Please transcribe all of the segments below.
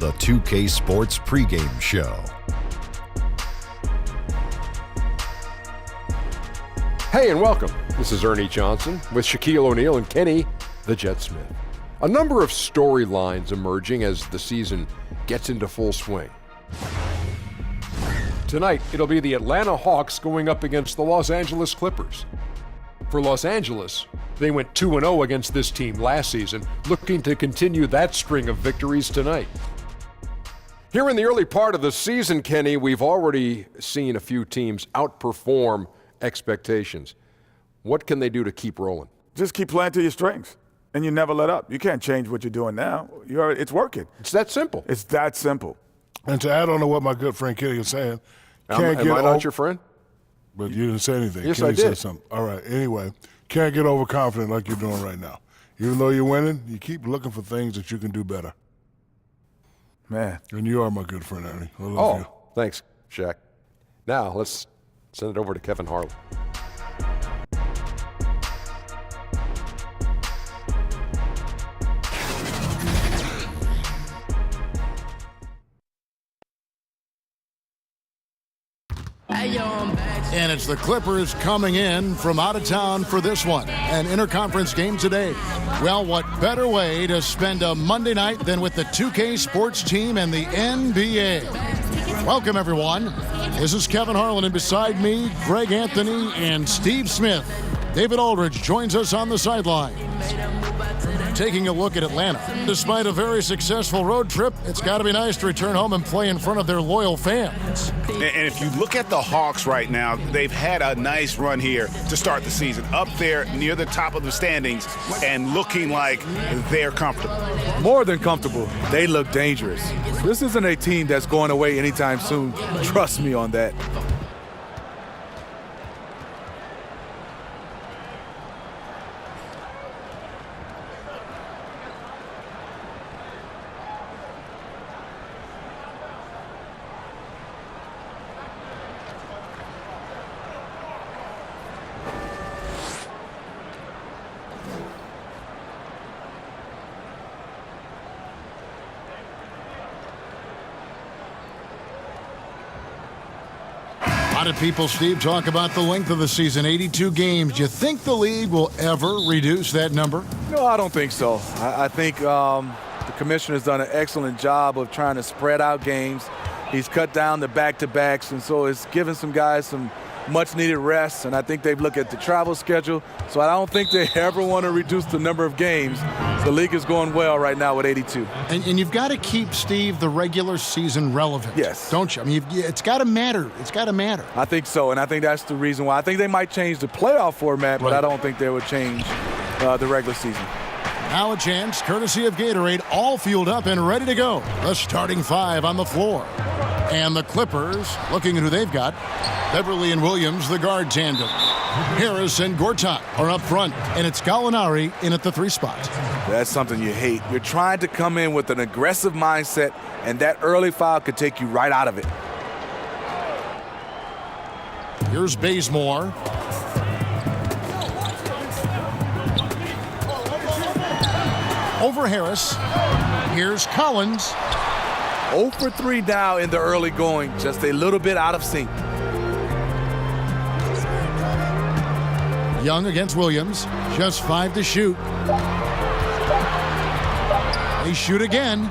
the 2K Sports pregame show. Hey, and welcome. This is Ernie Johnson with Shaquille O'Neal and Kenny the Jet Smith. A number of storylines emerging as the season gets into full swing. Tonight, it'll be the Atlanta Hawks going up against the Los Angeles Clippers. For Los Angeles, they went 2-0 against this team last season, looking to continue that string of victories tonight. Here in the early part of the season, Kenny, we've already seen a few teams outperform expectations. What can they do to keep rolling? Just keep playing to your strengths, and you never let up. You can't change what you're doing now. It's working. It's that simple. It's that simple. And to add on to what my good friend Kenny is saying, Am I not your friend? But you didn't say anything. Yes, Kenny I did. said something. All right. Anyway, can't get overconfident like you're doing right now. Even though you're winning, you keep looking for things that you can do better. Man. And you are my good friend, Ernie. I love you. Thanks, Shaq. Now, let's send it over to Kevin Harlan. And it's the Clippers coming in from out of town for this one, an interconference game today. Well, what better way to spend a Monday night than with the 2K Sports team and the NBA? Welcome, everyone. This is Kevin Harlan, and beside me, Greg Anthony and Steve Smith. David Aldridge joins us on the sideline. Taking a look at Atlanta. Despite a very successful road trip, it's got to be nice to return home and play in front of their loyal fans. And if you look at the Hawks right now, they've had a nice run here to start the season. Up there near the top of the standings and looking like they're comfortable. More than comfortable. They look dangerous. This isn't a team that's going away anytime soon. Trust me on that. A lot of people, Steve, talk about the length of the season, 82 games. Do you think the league will ever reduce that number? No, I don't think so. I think the commissioner's done an excellent job of trying to spread out games. He's cut down the back-to-backs, and so it's given some guys some much-needed rest, and I think they've looked at the travel schedule. So I don't think they ever want to reduce the number of games. The league is going well right now with 82. And you've got to keep, Steve, the regular season relevant. Yes. Don't you? I mean, it's got to matter. It's got to matter. I think so, and I think that's the reason why. I think they might change the playoff format, but Right. I don't think they would change the regular season. Now a chance, courtesy of Gatorade, all fueled up and ready to go. The starting five on the floor. And the Clippers, looking at who they've got, Beverly and Williams, the guard tandem. Harris and Gortat are up front, and it's Gallinari in at the 3 spot. That's something you hate. You're trying to come in with an aggressive mindset, and that early foul could take you right out of it. Here's Bazemore. Over Harris. Here's Collins. 0 for 3 now in the early going, just a little bit out of sync. Young against Williams. Just 5 to shoot. They shoot again.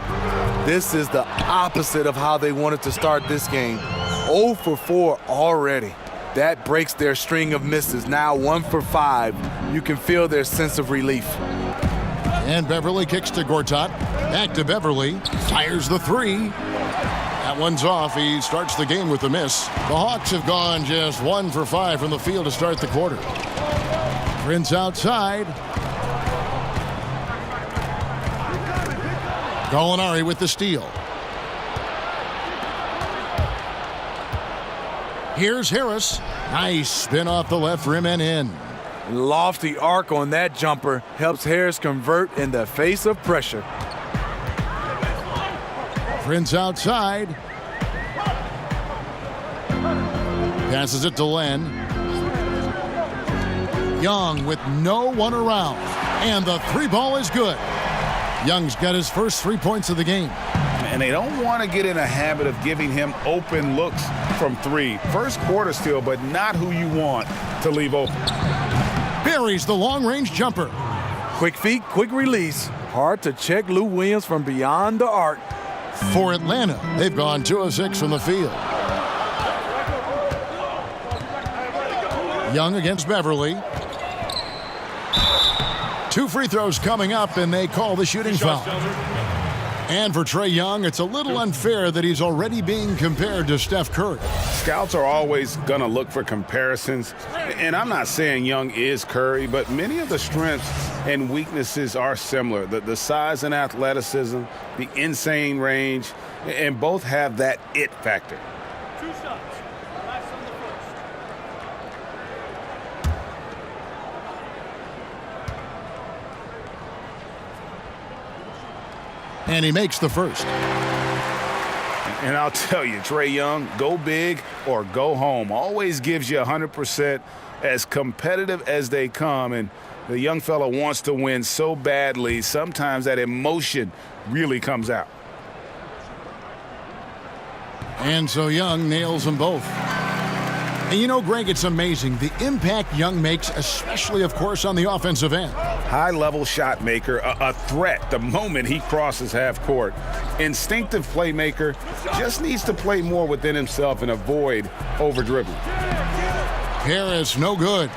This is the opposite of how they wanted to start this game. 0 for 4 already. That breaks their string of misses. Now 1 for 5. You can feel their sense of relief. And Beverly kicks to Gortat. Back to Beverly. Fires the 3. That one's off. He starts the game with a miss. The Hawks have gone just 1 for 5 from the field to start the quarter. Prince outside. Gallinari with the steal. Here's Harris. Nice spin off the left rim and in. Lofty arc on that jumper helps Harris convert in the face of pressure. Prince outside. Passes it to Len. Young with no one around. And the 3 ball is good. Young's got his first 3 points of the game. and they don't want to get in a habit of giving him open looks from three. First quarter still, but not who you want to leave open. Buries the long-range jumper. Quick feet, quick release. Hard to check Lou Williams from beyond the arc. For Atlanta, they've gone 2 of 6 from the field. Young against Beverly. 2 free throws coming up, and they call the shooting foul. And for Trae Young, it's a little unfair that he's already being compared to Steph Curry. Scouts are always going to look for comparisons, and I'm not saying Young is Curry, but many of the strengths and weaknesses are similar. The size and athleticism, the insane range, and both have that it factor. 2 shots. Last on the first. And he makes the first. And I'll tell you, Trae Young, go big or go home. Always gives you 100%, as competitive as they come. And the young fella wants to win so badly, sometimes that emotion really comes out. And so Young nails them both. And you know, Greg, it's amazing the impact Young makes, especially, of course, on the offensive end. High-level shot maker, a threat the moment he crosses half court. Instinctive playmaker, just needs to play more within himself and avoid over-dribbling. Harris, no good.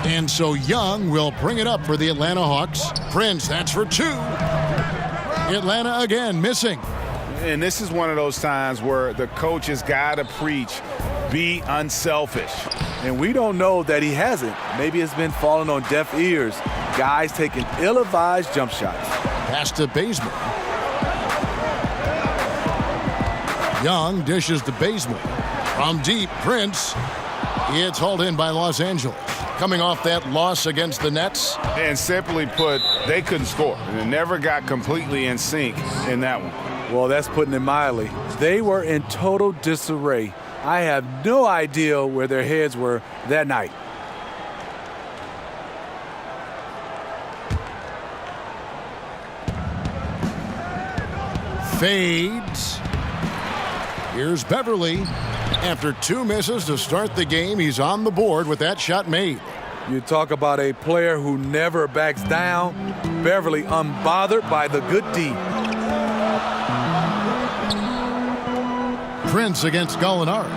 And so Young will bring it up for the Atlanta Hawks. Prince, that's for 2. Atlanta again missing. And this is one of those times where the coach has got to preach, be unselfish. And we don't know that he hasn't. Maybe it's been falling on deaf ears. Guys taking ill-advised jump shots. Pass to Bazemore. Young dishes to Bazemore. From deep, Prince. It's hauled in by Los Angeles. Coming off that loss against the Nets. And simply put, they couldn't score. And they never got completely in sync in that one. Well, that's putting it mildly. They were in total disarray. I have no idea where their heads were that night. Fades. Here's Beverly. After 2 misses to start the game, he's on the board with that shot made. You talk about a player who never backs down. Beverly unbothered by the good deed. Prince against Gallinari.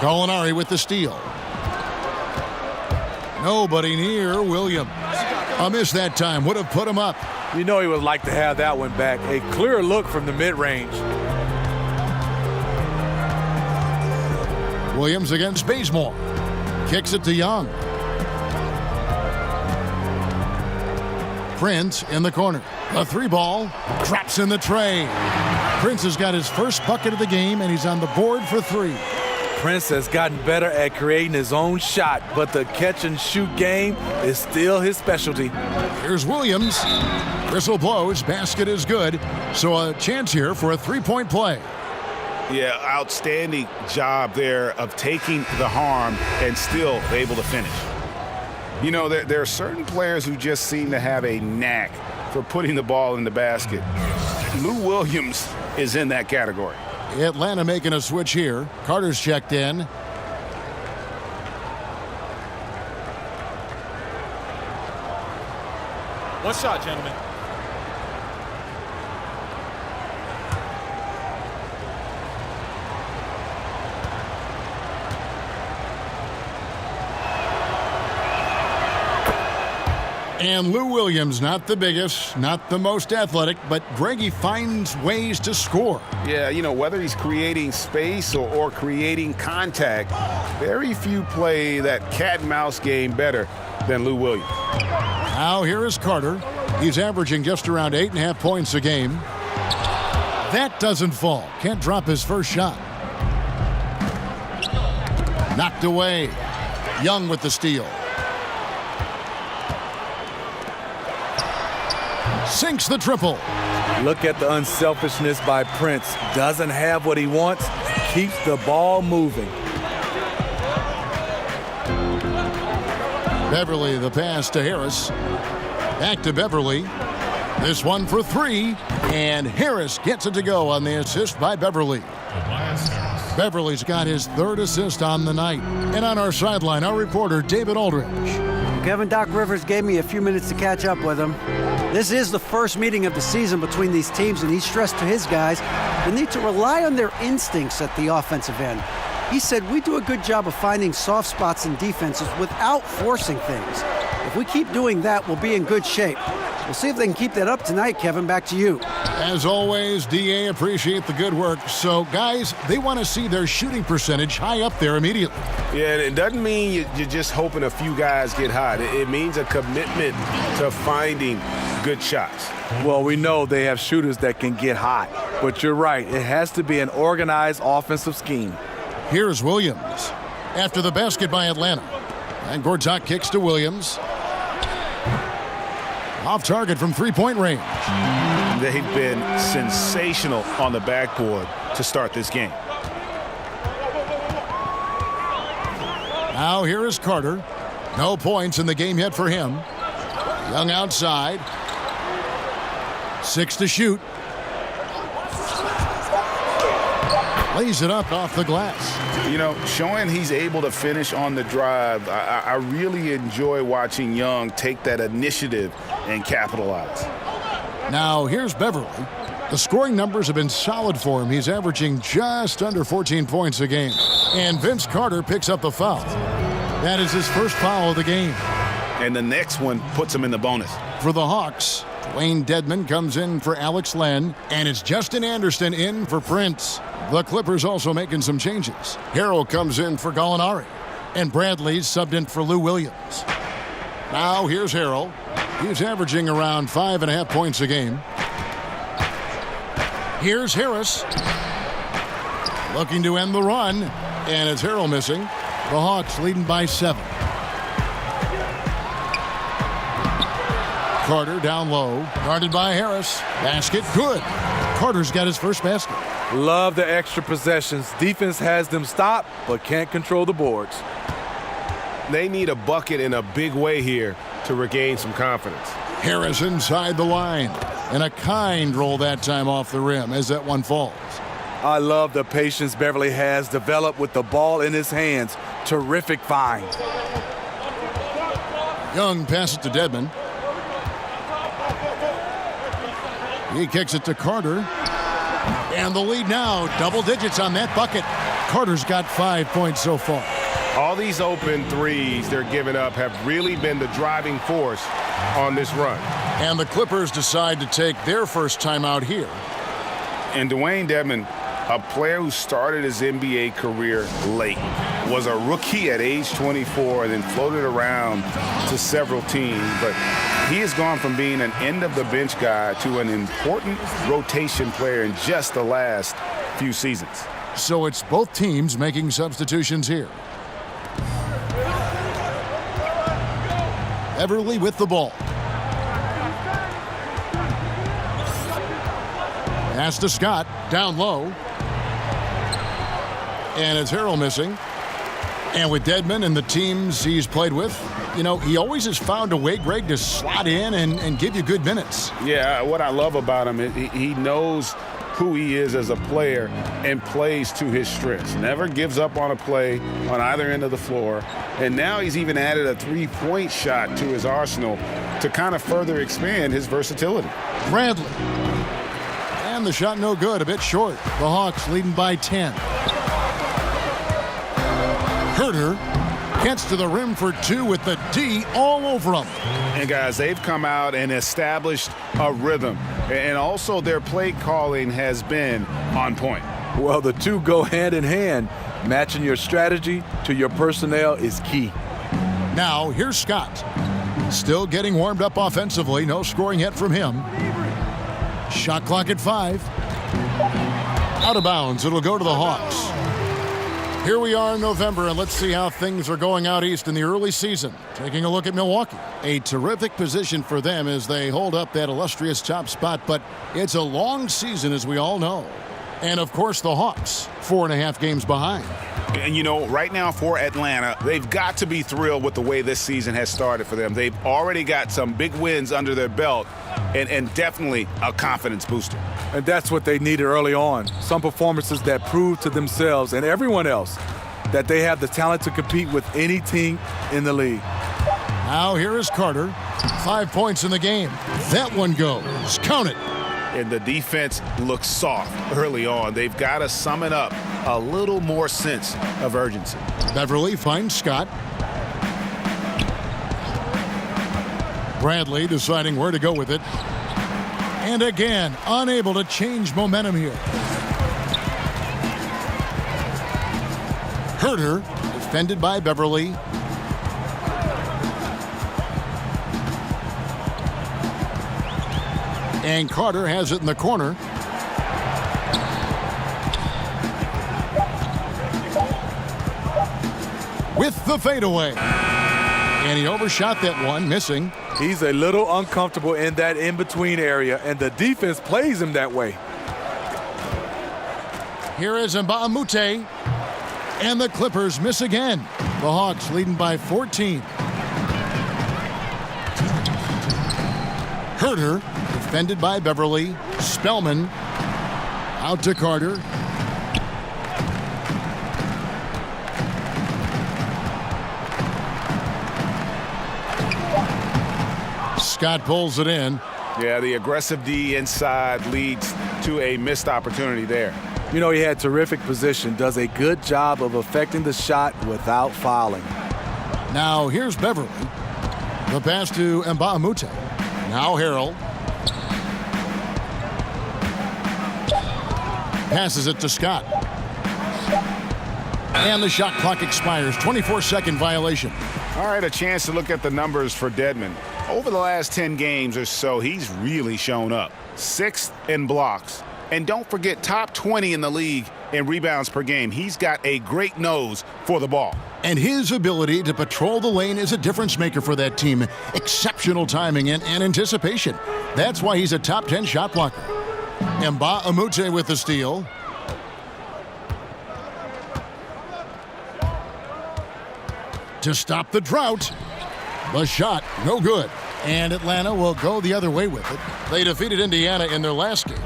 Gallinari with the steal. Nobody near Williams. A miss that time would have put him up. You know he would like to have that one back. A clear look from the mid-range. Williams against Bazemore. Kicks it to Young. Prince in the corner. A 3-ball. Drops in the tray. Prince has got his first bucket of the game, and he's on the board for 3. Prince has gotten better at creating his own shot, but the catch-and-shoot game is still his specialty. Here's Williams. Whistle blows. Basket is good. So a chance here for a 3-point play. Yeah, outstanding job there of taking the harm and still able to finish. You know, there are certain players who just seem to have a knack for putting the ball in the basket. Lou Williams is in that category. Atlanta making a switch here. Carter's checked in. One shot, gentlemen. And Lou Williams, not the biggest, not the most athletic, but Greggy finds ways to score. Yeah, you know, whether he's creating space or creating contact, very few play that cat and mouse game better than Lou Williams. Now here is Carter. He's averaging just around 8.5 points a game. That doesn't fall. Can't drop his first shot. Knocked away. Young with the steal. Sinks the triple. Look at the unselfishness by Prince. Doesn't have what he wants, keeps the ball moving. Beverly the pass to Harris. Back to Beverly. This one for three. And Harris gets it to go on the assist by Beverly. Beverly's got his third assist on the night. And on our sideline, our reporter, David Aldridge. Kevin, Doc Rivers gave me a few minutes to catch up with him. This is the first meeting of the season between these teams, and he stressed to his guys the need to rely on their instincts at the offensive end. He said, we do a good job of finding soft spots in defenses without forcing things. If we keep doing that, we'll be in good shape. We'll see if they can keep that up tonight, Kevin. Back to you. As always, DA, appreciate the good work. So, guys, they want to see their shooting percentage high up there immediately. Yeah, it doesn't mean you're just hoping a few guys get hot. It means a commitment to finding good shots. Well, we know they have shooters that can get hot. But you're right. It has to be an organized offensive scheme. Here's Williams after the basket by Atlanta. And Gortat kicks to Williams. Off target from three-point range. They've been sensational on the backboard to start this game. Now here is Carter. No points in the game yet for him. Young outside. 6 to shoot. Lays it up off the glass. You know, showing he's able to finish on the drive, I really enjoy watching Young take that initiative and capitalize. Now here's Beverly. The scoring numbers have been solid for him. He's averaging just under 14 points a game. And Vince Carter picks up the foul. That is his first foul of the game. And the next one puts him in the bonus. For the Hawks, Dwayne Dedmon comes in for Alex Len, and it's Justin Anderson in for Prince. The Clippers also making some changes. Harrell comes in for Gallinari, and Bradley's subbed in for Lou Williams. Now here's Harrell. He's averaging around 5.5 points a game. Here's Harris. Looking to end the run, and it's Harrell missing. The Hawks leading by 7. Carter down low, guarded by Harris. Basket good. Carter's got his first basket. Love the extra possessions. Defense has them stopped, but can't control the boards. They need a bucket in a big way here to regain some confidence. Harris inside the line. And a kind roll that time off the rim as that one falls. I love the patience Beverly has developed with the ball in his hands. Terrific find. Young passes to Dedmon. He kicks it to Carter. And the lead now, double digits on that bucket. Carter's got 5 points so far. All these open threes they're giving up have really been the driving force on this run. And the Clippers decide to take their first timeout here. And Dwayne Dedmon, a player who started his NBA career late, was a rookie at age 24 and then floated around to several teams. But he has gone from being an end-of-the-bench guy to an important rotation player in just the last few seasons. So it's both teams making substitutions here. Everly with the ball. Pass to Scott, down low. And it's Harrell missing. And with Dedmon and the teams he's played with, you know, he always has found a way, Greg, to slot in and give you good minutes. Yeah, what I love about him is he knows who he is as a player and plays to his strengths. Never gives up on a play on either end of the floor. And now he's even added a three-point shot to his arsenal to kind of further expand his versatility. Bradley. And the shot no good, a bit short. The Hawks leading by 10. Herter gets to the rim for 2 with the D all over him. And guys, they've come out and established a rhythm. And also their play calling has been on point. Well, the two go hand in hand. Matching your strategy to your personnel is key. Now, here's Scott. Still getting warmed up offensively. No scoring yet from him. Shot clock at 5. Out of bounds. It'll go to the Hawks. Here we are in November, and let's see how things are going out east in the early season. Taking a look at Milwaukee. A terrific position for them as they hold up that illustrious top spot, but it's a long season, as we all know. And, of course, the Hawks, 4.5 games behind. And, you know, right now for Atlanta, they've got to be thrilled with the way this season has started for them. They've already got some big wins under their belt and definitely a confidence booster. And that's what they needed early on. Some performances that proved to themselves and everyone else that they have the talent to compete with any team in the league. Now here is Carter. 5 points in the game. That one goes. Count it. And the defense looks soft early on. They've got to sum it up a little more sense of urgency. Beverly finds Scott. Bradley deciding where to go with it. And again, unable to change momentum here. Herter, defended by Beverly. And Carter has it in the corner. With the fadeaway. And he overshot that one, missing. He's a little uncomfortable in that in-between area, and the defense plays him that way. Here is Mbamute. And the Clippers miss again. The Hawks leading by 14. Herter, defended by Beverly. Spellman out to Carter. Scott pulls it in. Yeah, the aggressive D inside leads to a missed opportunity there. You know, he had terrific position, does a good job of affecting the shot without fouling. Now here's Beverly. The pass to Mbamute. Now Harrell. Passes it to Scott. And the shot clock expires. 24-second violation. All right, a chance to look at the numbers for Dedmon. Over the last 10 games or so, he's really shown up. 6th in blocks. And don't forget, top 20 in the league in rebounds per game. He's got a great nose for the ball. And his ability to patrol the lane is a difference maker for that team. Exceptional timing and anticipation. That's why he's a top 10 shot blocker. Mbamute with the steal. To stop the drought. The shot, no good. And Atlanta will go the other way with it. They defeated Indiana in their last game.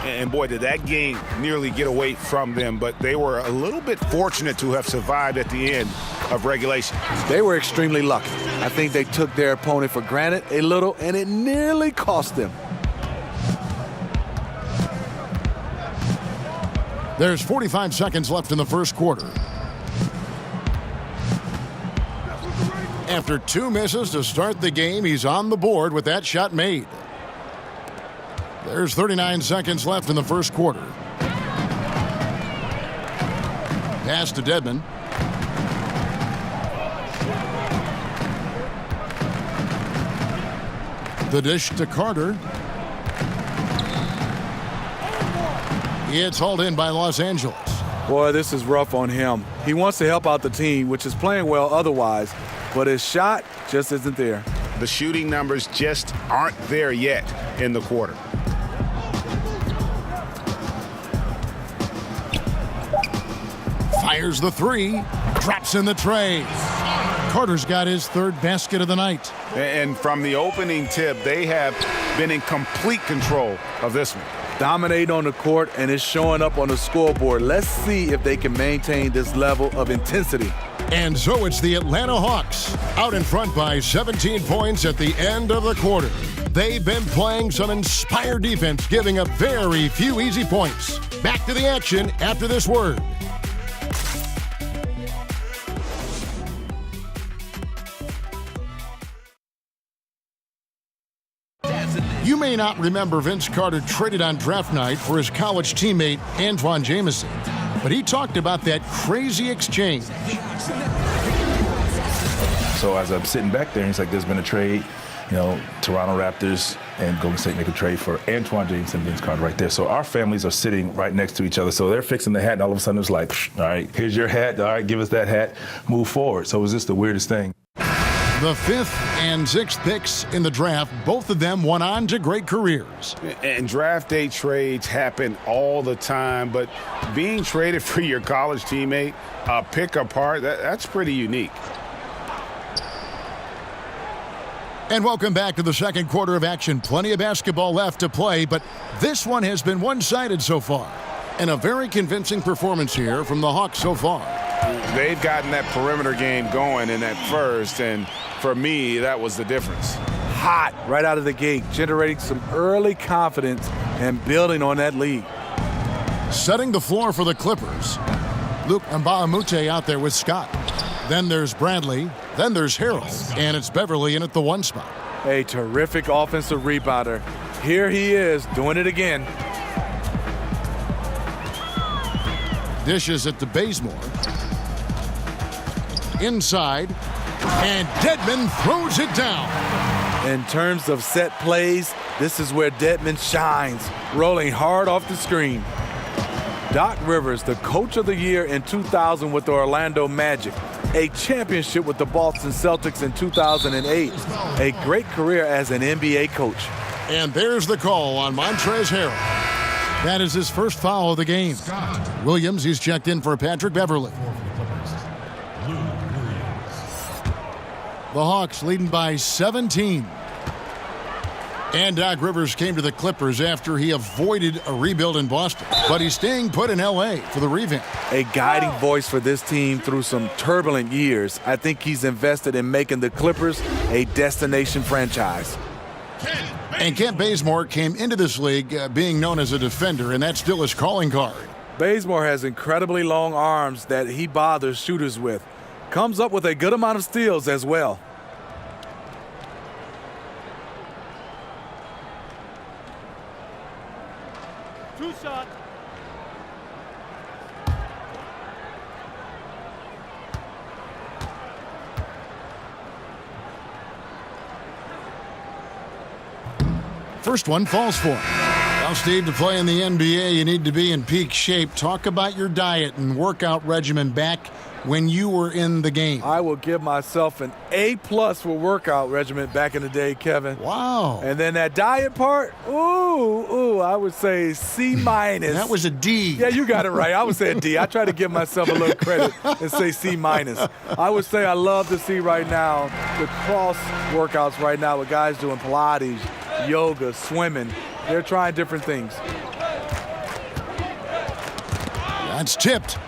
And boy, did that game nearly get away from them, but they were a little bit fortunate to have survived at the end of regulation. They were extremely lucky. I think they took their opponent for granted a little, and it nearly cost them. There's 45 seconds left in the first quarter. After 2 misses to start the game, he's on the board with that shot made. There's 39 seconds left in the first quarter. Pass to Dedmon. The dish to Carter. It's hauled in by Los Angeles. Boy, this is rough on him. He wants to help out the team, which is playing well otherwise, but his shot just isn't there. The shooting numbers just aren't there yet in the quarter. Fires the three, drops in the tray. Carter's got his 3rd basket of the night. And from the opening tip, they have been in complete control of this one. Dominate on the court, and it's showing up on the scoreboard. Let's see if they can maintain this level of intensity. And so it's the Atlanta Hawks out in front by 17 points at the end of the quarter. They've been playing some inspired defense, giving up very few easy points. Back to the action after this word. You may not remember Vince Carter traded on draft night for his college teammate Antoine Jameson, but he talked about that crazy exchange. So as I'm sitting back there, he's like, there's been a trade, you know, Toronto Raptors and Golden State make a trade for Antoine Jameson and Vince Carter right there. So our families are sitting right next to each other. So they're fixing the hat, and all of a sudden it's like, all right, here's your hat. All right, give us that hat. Move forward. So it was just the weirdest thing. The 5th and 6th picks in the draft, both of them went on to great careers. And draft day trades happen all the time, but being traded for your college teammate, pick apart, that's pretty unique. And welcome back to the second quarter of action. Plenty of basketball left to play, but this one has been one-sided so far. And a very convincing performance here from the Hawks so far. They've gotten that perimeter game going in that first, and for me, that was the difference. Hot right out of the gate, generating some early confidence and building on that lead. Setting the floor for the Clippers. Luke Mbamute out there with Scott. Then there's Bradley. Then there's Harrell. And it's Beverly in at the 1 spot. A terrific offensive rebounder. Here he is doing it again. Dishes it to Bazemore. Inside. And Dedmon throws it down. In terms of set plays, this is where Dedmon shines, rolling hard off the screen. Doc Rivers, the coach of the year in 2000 with the Orlando Magic, a championship with the Boston Celtics in 2008, a great career as an NBA coach. And there's the call on Montrezl Harrell. That is his first foul of the game. Williams, he's checked in for Patrick Beverly. The Hawks leading by 17. And Doc Rivers came to the Clippers after he avoided a rebuild in Boston. But he's staying put in L.A. for the revamp. A guiding voice for this team through some turbulent years. I think he's invested in making the Clippers a destination franchise. And Kent Bazemore came into this league being known as a defender, and that's still his calling card. Bazemore has incredibly long arms that he bothers shooters with. Comes up with a good amount of steals as well. Two shot. First one falls for him. Well, Steve, to play in the NBA, you need to be in peak shape. Talk about your diet and workout regimen back when you were in the game. I will give myself an A+ for workout regimen back in the day, Kevin. Wow. And then that diet part, I would say C-. That was a D. Yeah, you got it right. I would say a D. I try to give myself a little credit and say C-. I would say I love to see right now the cross workouts right now with guys doing Pilates, yoga, swimming. They're trying different things. That's tipped.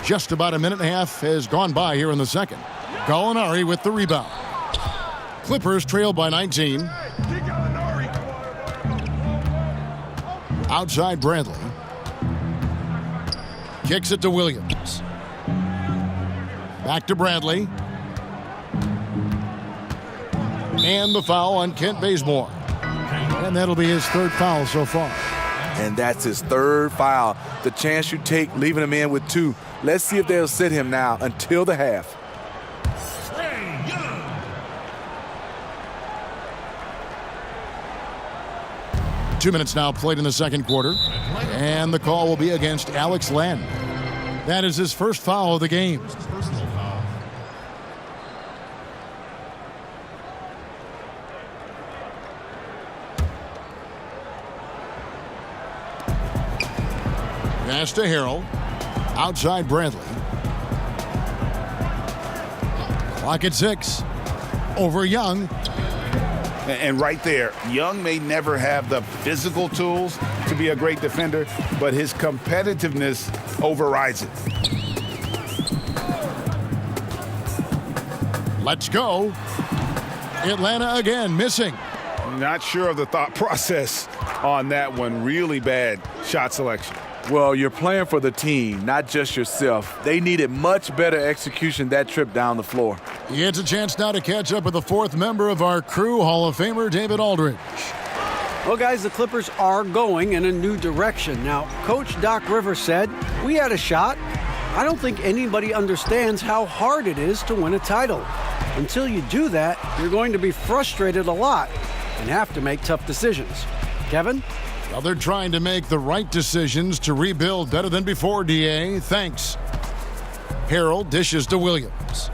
Just about a minute and a half has gone by here in the second. Gallinari with the rebound. Clippers trail by 19. Outside Bradley. Kicks it to Williams. Back to Bradley. And the foul on Kent Bazemore. And that'll be his third foul so far. And that's his third foul. The chance you take leaving him in with 2. Let's see if they'll sit him now until the half. 2 minutes now played in the second quarter. And the call will be against Alex Len. That is his first foul of the game. Pass to Harrell. Outside Bradley. Clock at 6. Over Young. And right there, Young may never have the physical tools to be a great defender, but his competitiveness overrides it. Let's go. Atlanta again, missing. Not sure of the thought process on that one. Really bad shot selection. Well, you're playing for the team, not just yourself. They needed much better execution that trip down the floor. It's a chance now to catch up with the fourth member of our crew, Hall of Famer David Aldridge. Well, guys, the Clippers are going in a new direction. Now, Coach Doc Rivers said, we had a shot. I don't think anybody understands how hard it is to win a title. Until you do that, you're going to be frustrated a lot and have to make tough decisions. Kevin? Well, they're trying to make the right decisions to rebuild better than before, D.A. Thanks. Harrell dishes to Williams.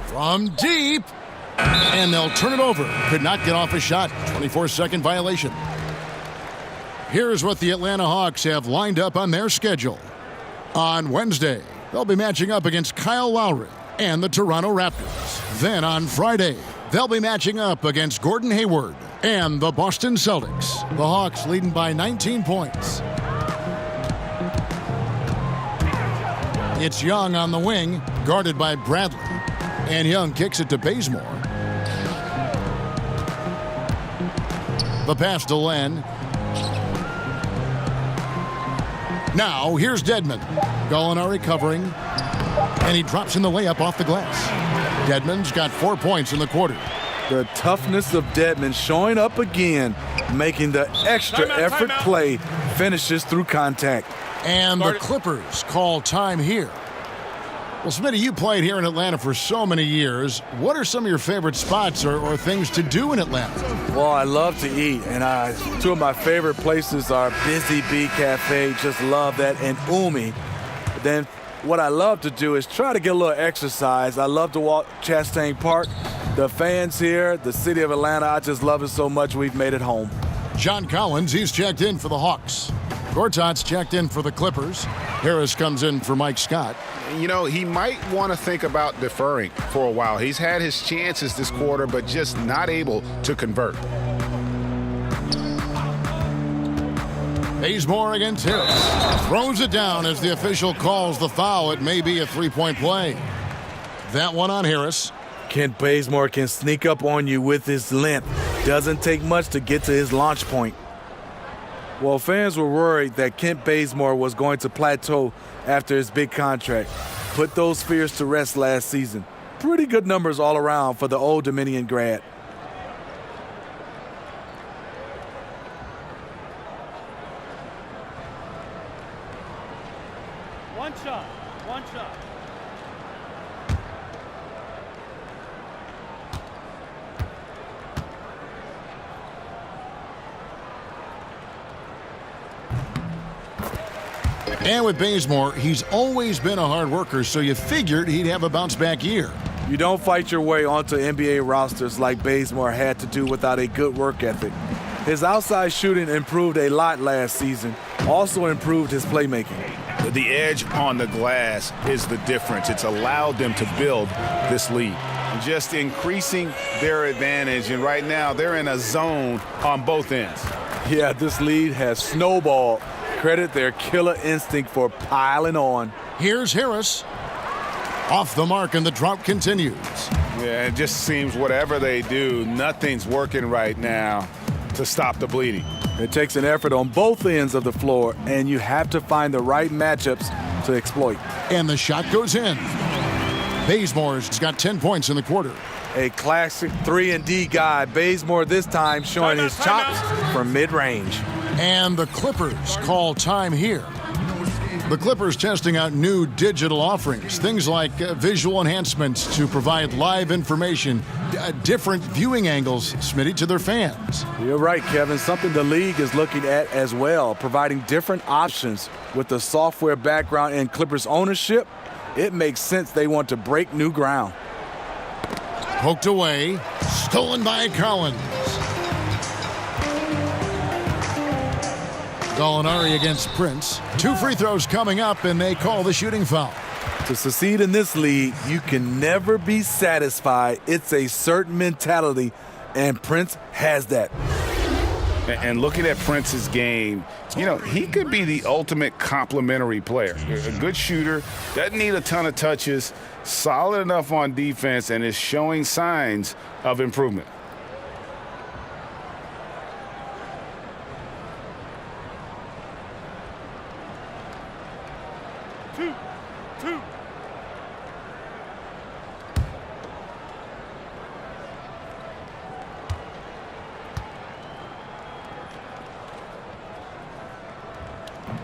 From deep. And they'll turn it over. Could not get off a shot. 24-second violation. Here's what the Atlanta Hawks have lined up on their schedule. On Wednesday, they'll be matching up against Kyle Lowry and the Toronto Raptors. Then on Friday, they'll be matching up against Gordon Hayward and the Boston Celtics. The Hawks leading by 19 points. It's Young on the wing, guarded by Bradley. And Young kicks it to Bazemore. The pass to Len. Now, here's Dedmon. Gallinari covering. And he drops in the layup off the glass. Dedmon's got 4 points in the quarter. The toughness of Dedmon showing up again, making the extra effort play, finishes through contact. And the Clippers call time here. Well, Smitty, you played here in Atlanta for so many years. What are some of your favorite spots or things to do in Atlanta? Well, I love to eat, and two of my favorite places are Busy Bee Cafe, just love that, and Umi. Then what I love to do is try to get a little exercise. I love to walk Chastain Park. The fans here, the city of Atlanta, I just love it so much we've made it home. John Collins, he's checked in for the Hawks. Gortat's checked in for the Clippers. Harris comes in for Mike Scott. You know, he might want to think about deferring for a while. He's had his chances this quarter, but just not able to convert. Bazemore against Harris. Throws it down as the official calls the foul. It may be a three-point play. That one on Harris. Kent Bazemore can sneak up on you with his length. Doesn't take much to get to his launch point. Well, fans were worried that Kent Bazemore was going to plateau after his big contract. Put those fears to rest last season. Pretty good numbers all around for the Old Dominion grad. One shot. And with Bazemore, he's always been a hard worker, so you figured he'd have a bounce-back year. You don't fight your way onto NBA rosters like Bazemore had to do without a good work ethic. His outside shooting improved a lot last season, also improved his playmaking. The edge on the glass is the difference. It's allowed them to build this lead. Just increasing their advantage, and right now they're in a zone on both ends. Yeah, this lead has snowballed. Credit their killer instinct for piling on. Here's Harris. Off the mark, and the drought continues. Yeah, it just seems whatever they do, nothing's working right now to stop the bleeding. It takes an effort on both ends of the floor, and you have to find the right matchups to exploit. And the shot goes in. Bazemore's got 10 points in the quarter. A classic 3-and-D guy. Bazemore this time showing his chops from mid-range. And the Clippers call time here. The Clippers testing out new digital offerings, things like visual enhancements to provide live information, different viewing angles, Smitty, to their fans. You're right, Kevin. Something the league is looking at as well, providing different options with the software background and Clippers ownership. It makes sense they want to break new ground. Poked away, stolen by Collins. Gallinari against Prince. 2 free throws coming up, and they call the shooting foul. To succeed in this league, you can never be satisfied. It's a certain mentality, and Prince has that. And looking at Prince's game, you know, he could be the ultimate complementary player. A good shooter, doesn't need a ton of touches, solid enough on defense, and is showing signs of improvement. Two.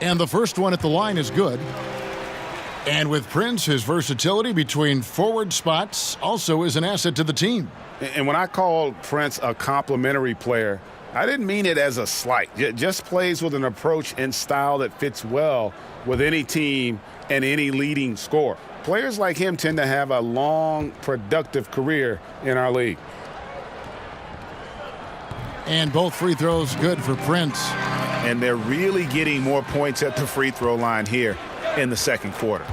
And the first one at the line is good. And with Prince, his versatility between forward spots also is an asset to the team. And when I call Prince a complimentary player, I didn't mean it as a slight. Just plays with an approach and style that fits well with any team and any leading scorer. Players like him tend to have a long, productive career in our league. And both free throws good for Prince. And they're really getting more points at the free throw line here in the second quarter.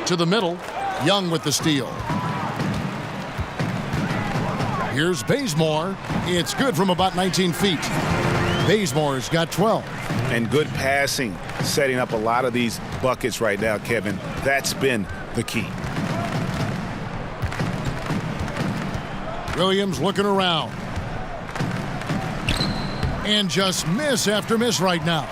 To the middle, Young with the steal. Here's Bazemore. It's good from about 19 feet. Bazemore's got 12. And good passing, setting up a lot of these buckets right now, Kevin. That's been the key. Williams looking around. And just miss after miss right now.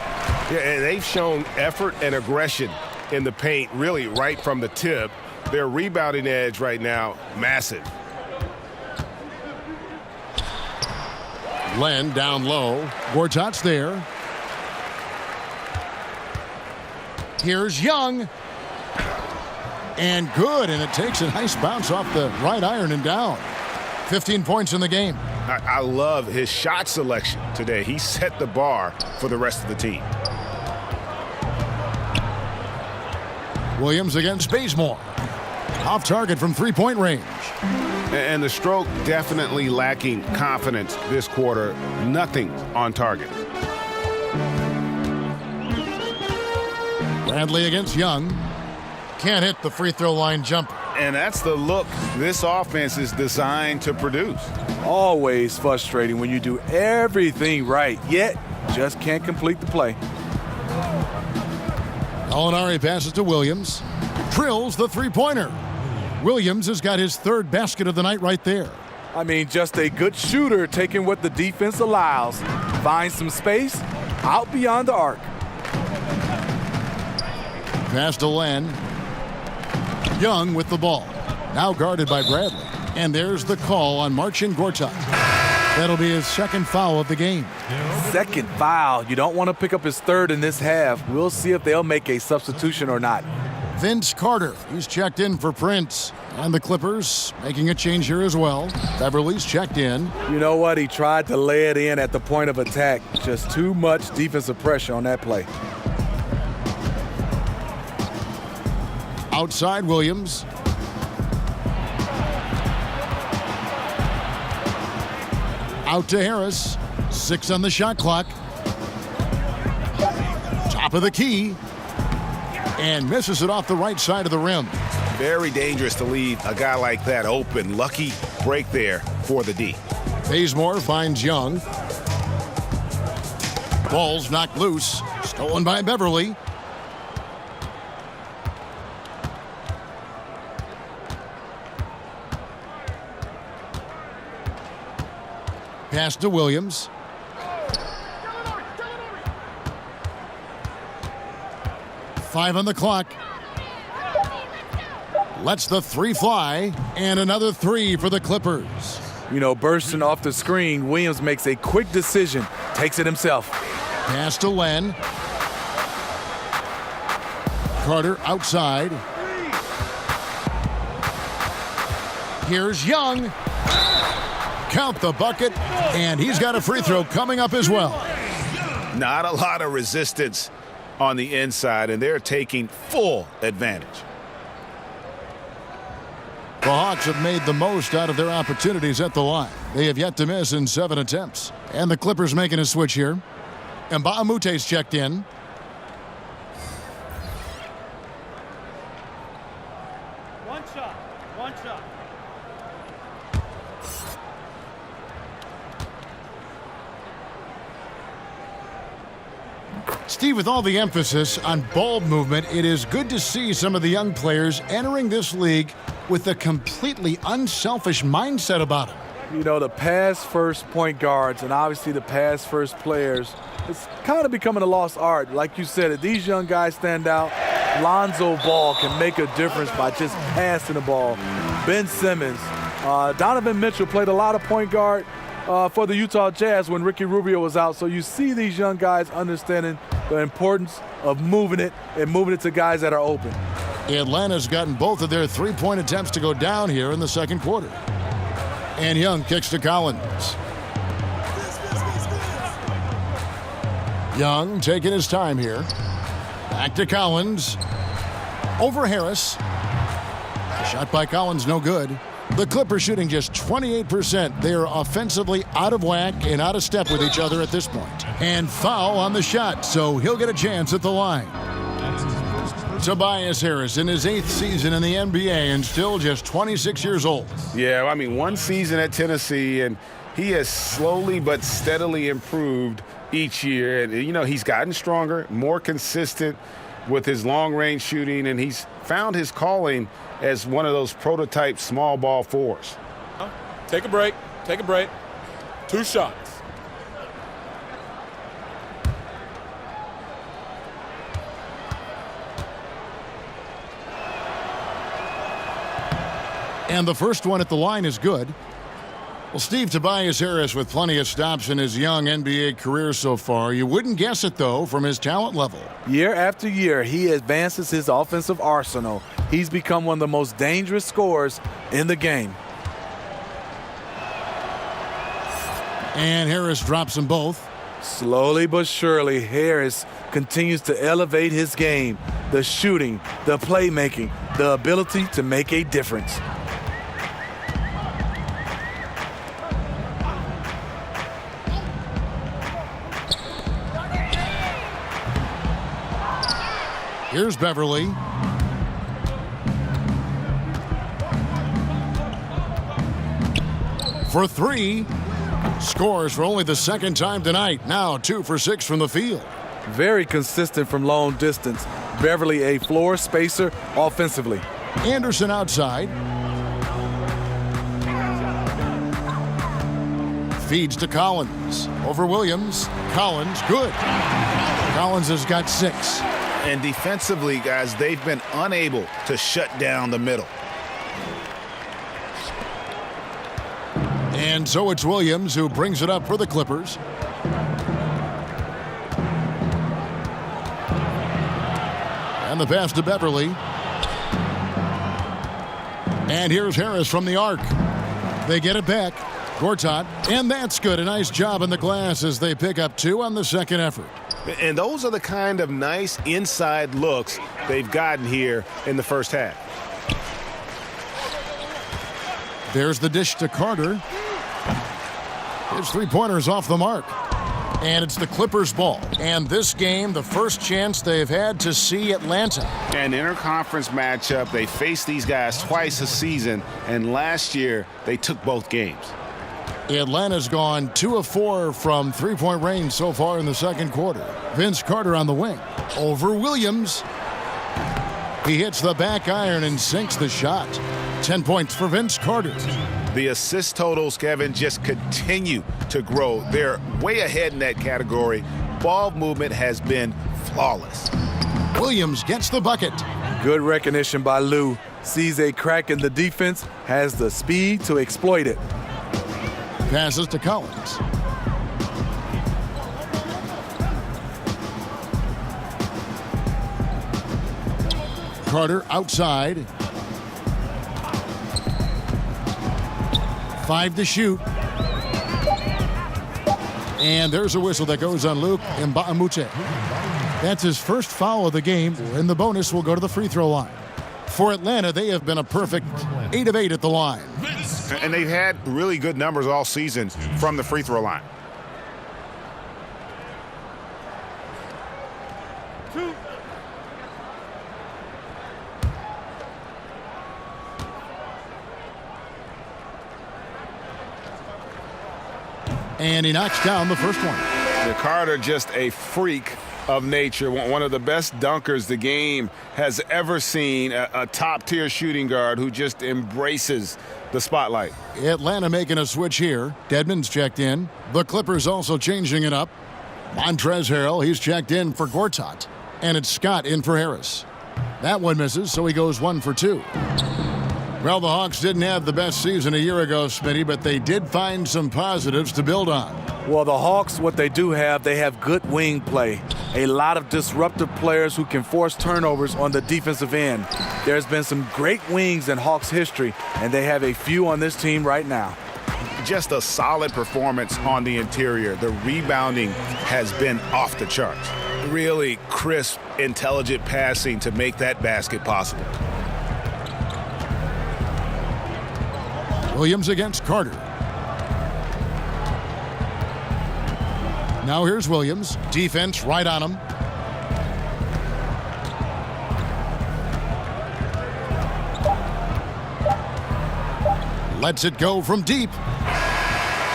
Yeah, and they've shown effort and aggression in the paint, really right from the tip. Their rebounding edge right now, massive. Len down low. Gortat's there. Here's Young. And good, and it takes a nice bounce off the right iron and down. 15 points in the game. I love his shot selection today. He set the bar for the rest of the team. Williams against Bazemore. Off target from three-point range. And the stroke definitely lacking confidence this quarter. Nothing on target. Bradley against Young. Can't hit the free throw line jumper. And that's the look this offense is designed to produce. Always frustrating when you do everything right, yet just can't complete the play. Molinari passes to Williams. Drills the three-pointer. Williams has got his third basket of the night right there. I mean, just a good shooter taking what the defense allows. Finds some space out beyond the arc. Pass to Len. Young with the ball. Now guarded by Bradley. And there's the call on Marcin Gortat. That'll be his second foul of the game. Second foul. You don't want to pick up his third in this half. We'll see if they'll make a substitution or not. Vince Carter, he's checked in for Prince. And the Clippers making a change here as well. Beverly's checked in. You know what? He tried to lay it in at the point of attack. Just too much defensive pressure on that play. Outside Williams. Out to Harris. 6 on the shot clock. Top of the key. And misses it off the right side of the rim. Very dangerous to leave a guy like that open. Lucky break there for the D. Bazemore finds Young. Ball's knocked loose. Stolen by Beverly. Pass to Williams. Five on the clock. Lets the three fly, and another three for the Clippers. You know, bursting off the screen, Williams makes a quick decision, takes it himself. Pass to Len. Carter outside. Here's Young. Count the bucket, and he's got a free throw coming up as well. Not a lot of resistance on the inside, and they're taking full advantage. The Hawks have made the most out of their opportunities at the line. They have yet to miss in 7 attempts. And the Clippers making a switch here. And Mbaamute's checked in. One shot. One shot. Steve, with all the emphasis on ball movement, it is good to see some of the young players entering this league with a completely unselfish mindset about it. You know, the pass-first point guards and obviously the pass-first players, it's kind of becoming a lost art. Like you said, if these young guys stand out, Lonzo Ball can make a difference by just passing the ball. Ben Simmons, Donovan Mitchell played a lot of point guard for the Utah Jazz when Ricky Rubio was out. So you see these young guys understanding the importance of moving it and moving it to guys that are open. Atlanta's gotten both of their three-point attempts to go down here in the second quarter. And Young kicks to Collins. Young taking his time here. Back to Collins. Over Harris. Shot by Collins, no good. The Clippers shooting just 28%. They are offensively out of whack and out of step with each other at this point. And foul on the shot, so he'll get a chance at the line. Tobias Harris in his 8th season in the NBA and still just 26 years old. Yeah, I mean, one season at Tennessee, and he has slowly but steadily improved each year. And, you know, he's gotten stronger, more consistent with his long-range shooting, and he's found his calling as one of those prototype small ball fours. Take a break. Take a break. 2 shots. And the first one at the line is good. Well, Steve, Tobias Harris with plenty of stops in his young NBA career so far. You wouldn't guess it, though, from his talent level. Year after year, he advances his offensive arsenal. He's become one of the most dangerous scorers in the game. And Harris drops them both. Slowly but surely, Harris continues to elevate his game. The shooting, the playmaking, the ability to make a difference. Here's Beverly. For 3. Scores for only the 2nd time tonight. Now 2 for 6 from the field. Very consistent from long distance. Beverly a floor spacer offensively. Anderson outside. Feeds to Collins. Over Williams. Collins, good. Collins has got 6. And defensively, guys, they've been unable to shut down the middle. And so it's Williams who brings it up for the Clippers. And the pass to Beverly. And here's Harris from the arc. They get it back. Gortat, and that's good. A nice job in the glass as they pick up 2 on the second effort. And those are the kind of nice inside looks they've gotten here in the first half. There's the dish to Carter. His 3-pointer's off the mark. And it's the Clippers' ball. And this game, the first chance they've had to see Atlanta. An interconference matchup. They face these guys twice a season, and last year they took both games. Atlanta's gone 2 of 4 from 3-point range so far in the second quarter. Vince Carter on the wing. Over Williams. He hits the back iron and sinks the shot. 10 points for Vince Carter. The assist totals, Kevin, just continue to grow. They're way ahead in that category. Ball movement has been flawless. Williams gets the bucket. Good recognition by Lou. Sees a crack in the defense, has the speed to exploit it. Passes to Collins. Carter outside. 5 to shoot. And there's a whistle that goes on Luke Mbamute. That's his first foul of the game, and the bonus will go to the free throw line. For Atlanta, they have been a perfect 8 of 8 at the line. And they've had really good numbers all season from the free throw line. And he knocks down the first one. Carter, just a freak of nature, one of the best dunkers the game has ever seen, a top-tier shooting guard who just embraces the spotlight. Atlanta making a switch here. Dedmon's checked in. The Clippers also changing it up. Montrezl Harrell, he's checked in for Gortat. And it's Scott in for Harris. That one misses, so he goes 1 for 2. Well, the Hawks didn't have the best season a year ago, Smitty, but they did find some positives to build on. Well, the Hawks, what they do have, they have good wing play. A lot of disruptive players who can force turnovers on the defensive end. There's been some great wings in Hawks history, and they have a few on this team right now. just a solid performance on the interior. The rebounding has been off the charts. Really crisp, intelligent passing to make that basket possible. Williams against Carter. Now here's Williams. Defense right on him. Lets it go from deep.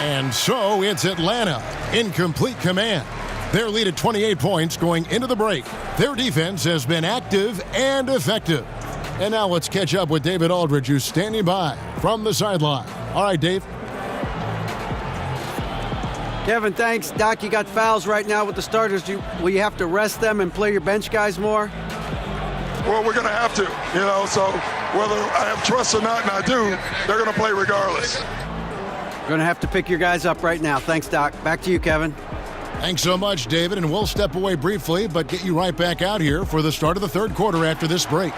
And so it's Atlanta in complete command. Their lead at 28 points going into the break. Their defense has been active and effective. And now let's catch up with David Aldridge, who's standing by from the sideline. All right, Dave. Kevin, thanks. Doc, you got fouls right now with the starters. Will you have to rest them and play your bench guys more? Well, we're going to have to, so whether I have trust or not, and I do, they're going to play regardless. You're going to have to pick your guys up right now. Thanks, Doc. Back to you, Kevin. Thanks so much, David, and we'll step away briefly, but get you right back out here for the start of the third quarter after this break.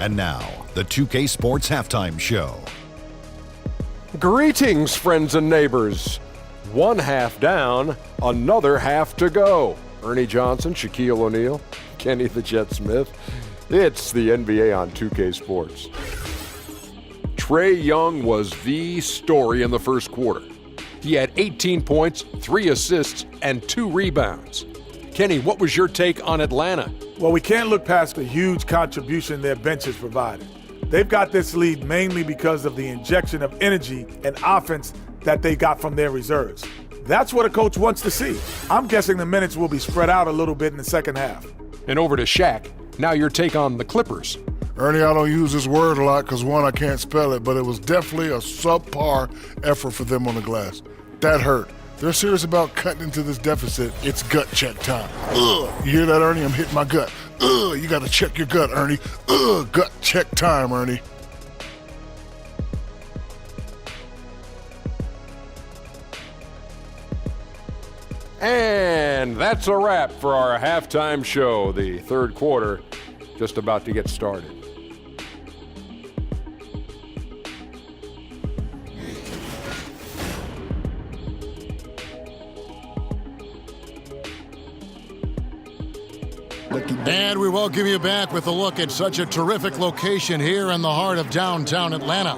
And now, the 2K Sports Halftime Show. Greetings, friends and neighbors. One half down, another half to go. Ernie Johnson, Shaquille O'Neal, Kenny the Jet Smith. It's the NBA on 2K Sports. Trae Young was the story in the first quarter. He had 18 points, 3 assists, and 2 rebounds. Kenny, what was your take on Atlanta? Well, we can't look past the huge contribution their bench has provided. They've got this lead mainly because of the injection of energy and offense that they got from their reserves. That's what a coach wants to see. I'm guessing the minutes will be spread out a little bit in the second half. And over to Shaq. Now your take on the Clippers. Ernie, I don't use this word a lot because, one, I can't spell it, but it was definitely a subpar effort for them on the glass. That hurt. They're serious about cutting into this deficit. It's gut check time. Ugh. You hear that, Ernie? I'm hitting my gut. Ugh. You got to check your gut, Ernie. Ugh. Gut check time, Ernie. And that's a wrap for our halftime show. The third quarter just about to get started. And we welcome you back with a look at such a terrific location here in the heart of downtown Atlanta.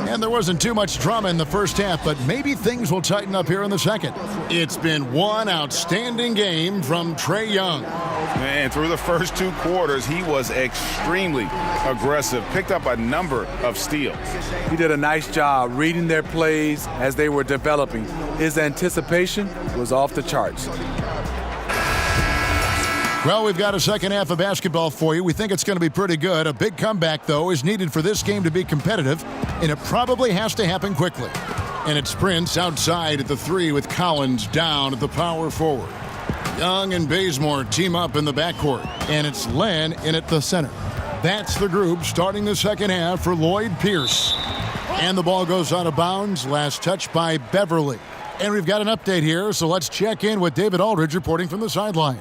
And there wasn't too much drama in the first half, but maybe things will tighten up here in the second. It's been one outstanding game from Trae Young. And through the first 2 quarters, he was extremely aggressive, picked up a number of steals. He did a nice job reading their plays as they were developing. His anticipation was off the charts. Well, we've got a second half of basketball for you. We think it's going to be pretty good. A big comeback, though, is needed for this game to be competitive, and it probably has to happen quickly. And it's Prince outside at the 3 with Collins down at the power forward. Young and Bazemore team up in the backcourt, and it's Len in at the center. That's the group starting the second half for Lloyd Pierce. And the ball goes out of bounds. Last touch by Beverly. And we've got an update here, so let's check in with David Aldridge reporting from the sideline.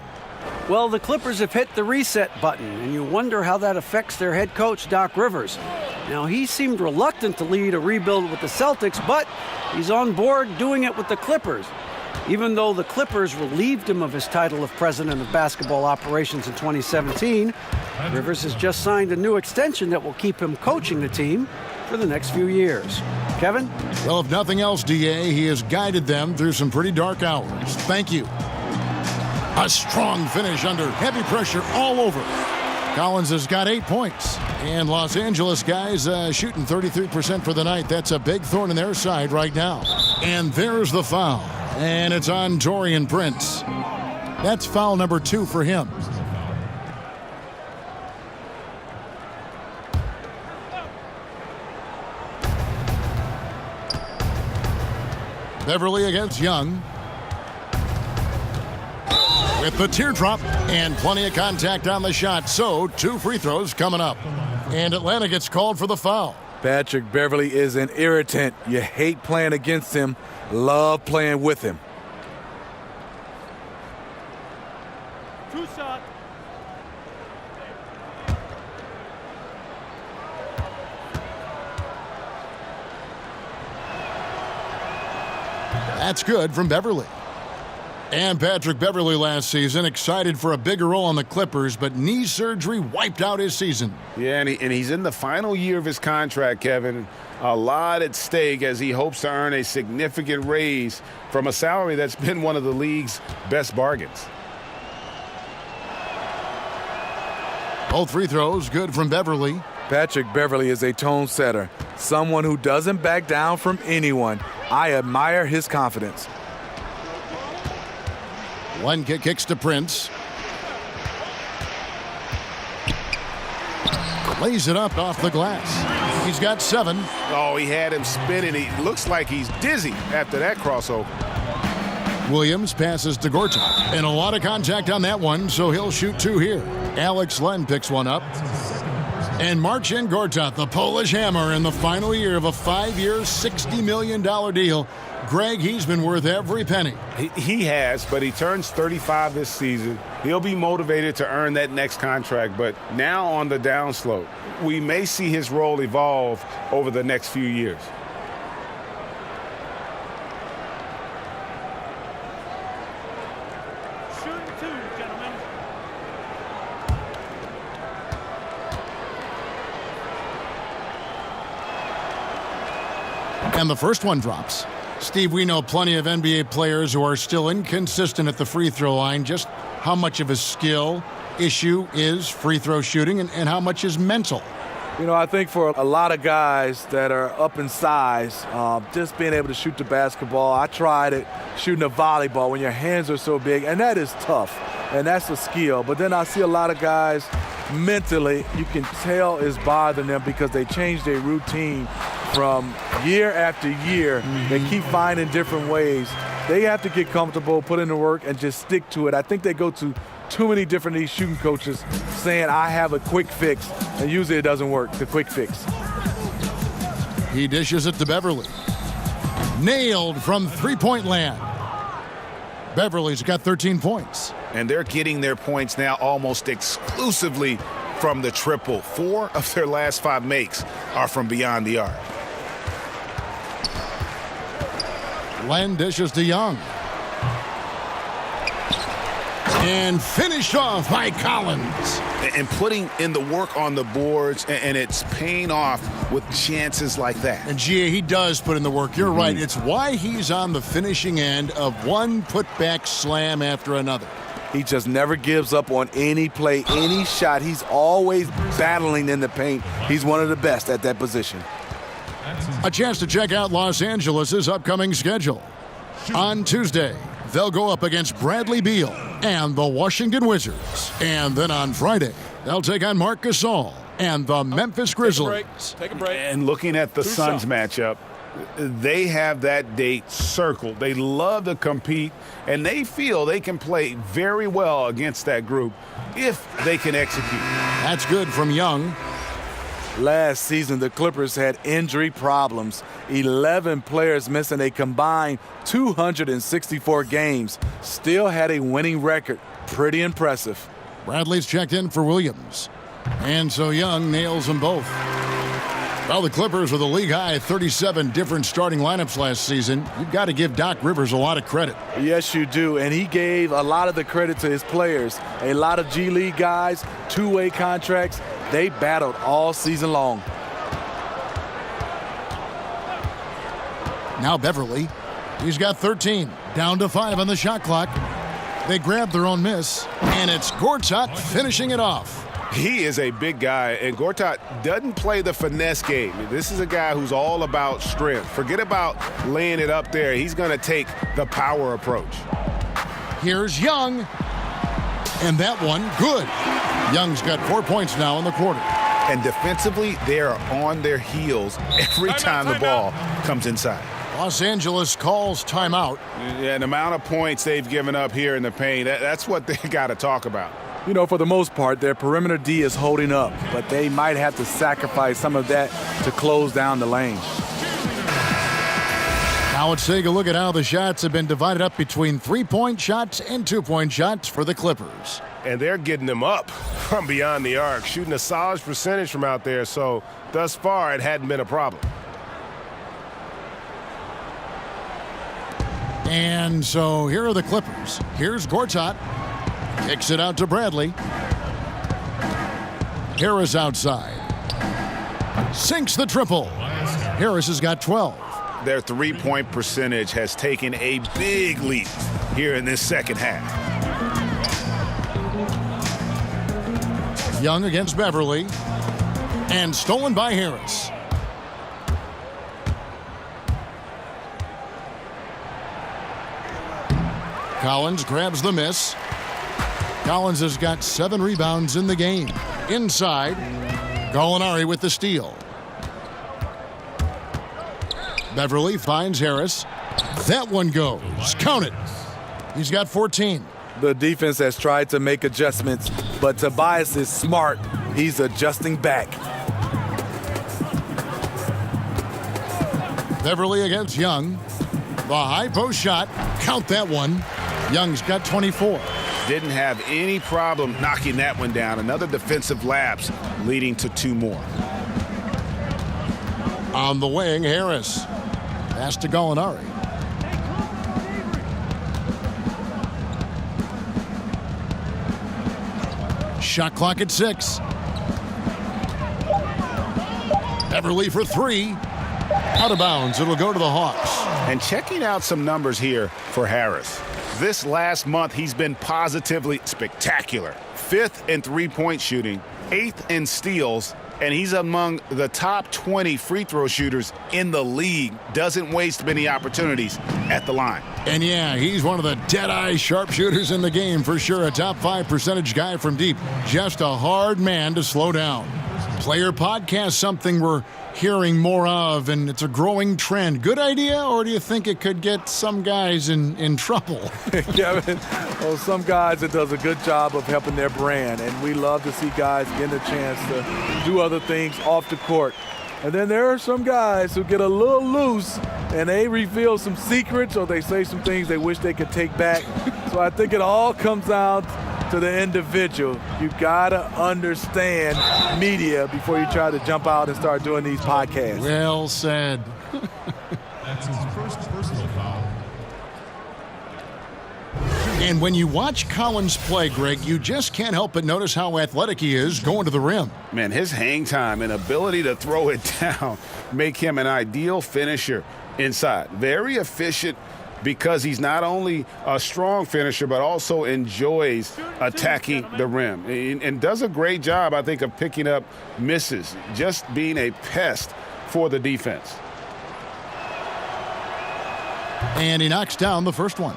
Well, the Clippers have hit the reset button, and you wonder how that affects their head coach, Doc Rivers. Now, he seemed reluctant to lead a rebuild with the Celtics, but he's on board doing it with the Clippers. Even though the Clippers relieved him of his title of president of basketball operations in 2017, Rivers has just signed a new extension that will keep him coaching the team for the next few years. Kevin? Well, if nothing else, DA, he has guided them through some pretty dark hours. Thank you. A strong finish under heavy pressure all over. Collins has got 8 points. And Los Angeles guys shooting 33% for the night. That's a big thorn in their side right now. And there's the foul. And it's on Taurean Prince. That's foul number 2 for him. Beverly against Young. With the teardrop and plenty of contact on the shot. So 2 free throws coming up. And Atlanta gets called for the foul. Patrick Beverly is an irritant. You hate playing against him, love playing with him. 2 shot. That's good from Beverly. And Patrick Beverly last season excited for a bigger role on the Clippers, but knee surgery wiped out his season. Yeah, and he's in the final year of his contract, Kevin. A lot at stake as he hopes to earn a significant raise from a salary that's been one of the league's best bargains. Both free throws good from Beverly. Patrick Beverly is a tone setter, someone who doesn't back down from anyone. I admire his confidence. One kick kicks to Prince. Lays it up off the glass. He's got 7. Oh, he had him spinning. He looks like he's dizzy after that crossover. Williams passes to Gortat. And a lot of contact on that one, so he'll shoot 2 here. Alex Len picks one up. And Marcin Gortat, the Polish hammer, in the final year of a 5-year, $60 million deal. Greg, he's been worth every penny. He has, but he turns 35 this season. He'll be motivated to earn that next contract, but now on the downslope. We may see his role evolve over the next few years. Shooting 2, gentlemen. And the first one drops. Steve, we know plenty of NBA players who are still inconsistent at the free throw line. Just how much of a skill issue is free throw shooting and how much is mental? You know, I think for a lot of guys that are up in size, just being able to shoot the basketball. I tried it shooting a volleyball when your hands are so big, and that is tough, and that's a skill. But then I see a lot of guys mentally, you can tell is bothering them because they change their routine from year after year. They keep finding different ways. They have to get comfortable, put in the work, and just stick to it. I think they go to too many different these shooting coaches saying, I have a quick fix, and usually it doesn't work, the quick fix. He dishes it to Beverly. Nailed from three-point land. Beverly's got 13 points. And they're getting their points now almost exclusively from the triple. 4 of their last 5 makes are from beyond the arc. Len dishes to Young. And finished off by Collins. And putting in the work on the boards, and it's paying off with chances like that. And G.A., he does put in the work. You're right. It's why he's on the finishing end of one putback slam after another. He just never gives up on any play, any shot. He's always battling in the paint. He's one of the best at that position. A chance to check out Los Angeles' upcoming schedule. On Tuesday, they'll go up against Bradley Beal and the Washington Wizards. And then on Friday, they'll take on Marc Gasol and the Memphis Grizzlies. Take a break. And looking at the Suns matchup, they have that date circled. They love to compete, and they feel they can play very well against that group if they can execute. That's good from Young. Last season, the Clippers had injury problems. 11 players missing a combined 264 games. Still had a winning record. Pretty impressive. Bradley's checked in for Williams. And so Young nails them both. Well, the Clippers with a league-high 37 different starting lineups last season. You've got to give Doc Rivers a lot of credit. Yes, you do. And he gave a lot of the credit to his players. A lot of G League guys, two-way contracts. They battled all season long. Now Beverly. He's got 13. Down to 5 on the shot clock. They grab their own miss. And it's Gortat finishing it off. He is a big guy, and Gortat doesn't play the finesse game. This is a guy who's all about strength. Forget about laying it up there. He's going to take the power approach. Here's Young. And that one, good. Young's got 4 points now in the quarter. And defensively, they are on their heels every time the ball comes inside. Los Angeles calls timeout. Yeah, and the amount of points they've given up here in the paint, that's what they got to talk about. You know, for the most part, their perimeter D is holding up, but they might have to sacrifice some of that to close down the lane. Now let's take a look at how the shots have been divided up between 3-point shots and 2-point shots for the Clippers. And they're getting them up from beyond the arc, shooting a solid percentage from out there, so thus far it hadn't been a problem. And so here are the Clippers. Here's Gortat. Kicks it out to Bradley. Harris outside. Sinks the triple. Harris has got 12. Their three-point percentage has taken a big leap here in this second half. Young against Beverly. And stolen by Harris. Collins grabs the miss. Collins has got 7 rebounds in the game. Inside, Gallinari with the steal. Beverly finds Harris. That one goes. Count it. He's got 14. The defense has tried to make adjustments, but Tobias is smart. He's adjusting back. Beverly against Young. The high post shot. Count that one. Young's got 24. Didn't have any problem knocking that one down. Another defensive lapse leading to 2 more. On the wing, Harris. Pass to Gallinari. Shot clock at 6. Beverly for 3. Out of bounds. It'll go to the Hawks. And checking out some numbers here for Harris. This last month, he's been positively spectacular. 5th in three-point shooting, 8th in steals, and he's among the top 20 free throw shooters in the league. Doesn't waste many opportunities at the line. And yeah, he's one of the dead-eye sharpshooters in the game for sure. A top 5 percentage guy from deep. Just a hard man to slow down. Player podcast, something we're hearing more of, and it's a growing trend. Good idea, or do you think it could get some guys in trouble? Kevin, well, some guys, it does a good job of helping their brand, and we love to see guys getting a chance to do other things off the court. And then there are some guys who get a little loose, and they reveal some secrets, or they say some things they wish they could take back. So I think it all comes down to the individual. You gotta understand media before you try to jump out and start doing these podcasts. Well said. That's his first personal foul. And when you watch Collins play, Greg, you just can't help but notice how athletic he is going to the rim. Man, his hang time and ability to throw it down make him an ideal finisher inside. Very efficient, because he's not only a strong finisher, but also enjoys attacking the rim and does a great job, I think, of picking up misses, just being a pest for the defense. And he knocks down the first one.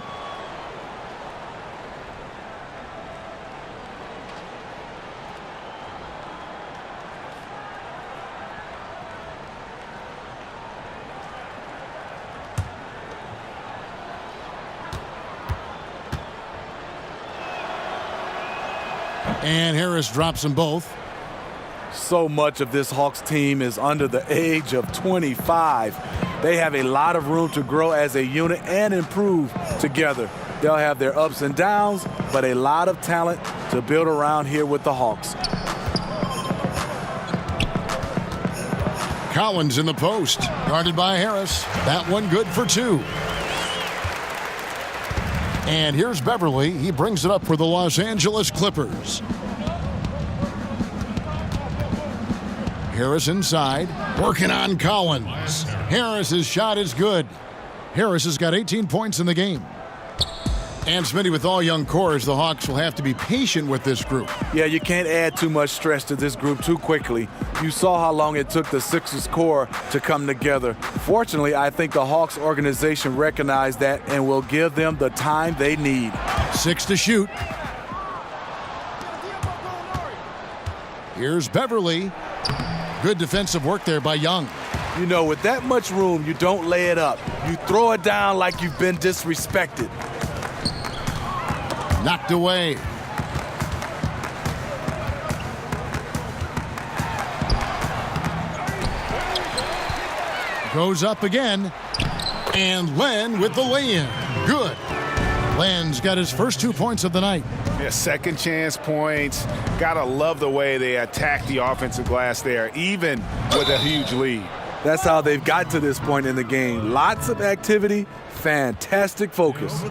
And Harris drops them both. So much of this Hawks team is under the age of 25. They have a lot of room to grow as a unit and improve together. They'll have their ups and downs, but a lot of talent to build around here with the Hawks. Collins in the post, guarded by Harris. That one good for 2. And here's Beverly. He brings it up for the Los Angeles Clippers. Harris inside, working on Collins. Harris's shot is good. Harris has got 18 points in the game. And Smitty, with all young cores, the Hawks will have to be patient with this group. Yeah, you can't add too much stress to this group too quickly. You saw how long it took the Sixers core to come together. Fortunately, I think the Hawks organization recognized that and will give them the time they need. 6 to shoot. Here's Beverly. Good defensive work there by Young. You know, with that much room, you don't lay it up. You throw it down like you've been disrespected. Knocked away. Goes up again. And Len with the lay-in. Good. Len's got his first 2 points of the night. Yeah, second chance points. Gotta love the way they attack the offensive glass there, even with a huge lead. That's how they've got to this point in the game. Lots of activity, fantastic focus.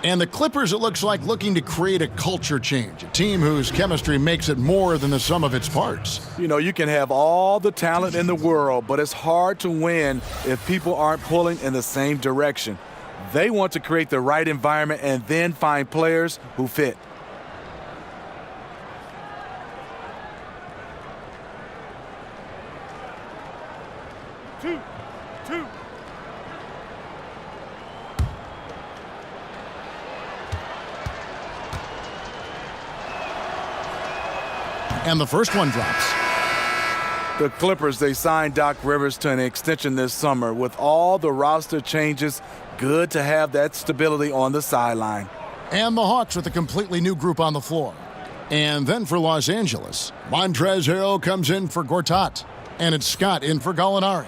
And the Clippers, it looks like, looking to create a culture change, a team whose chemistry makes it more than the sum of its parts. You know, you can have all the talent in the world, but it's hard to win if people aren't pulling in the same direction. They want to create the right environment and then find players who fit. Two. And the first one drops. The Clippers, they signed Doc Rivers to an extension this summer. With all the roster changes, good to have that stability on the sideline. And the Hawks with a completely new group on the floor. And then for Los Angeles, Montrezl Harrell comes in for Gortat. And it's Scott in for Gallinari.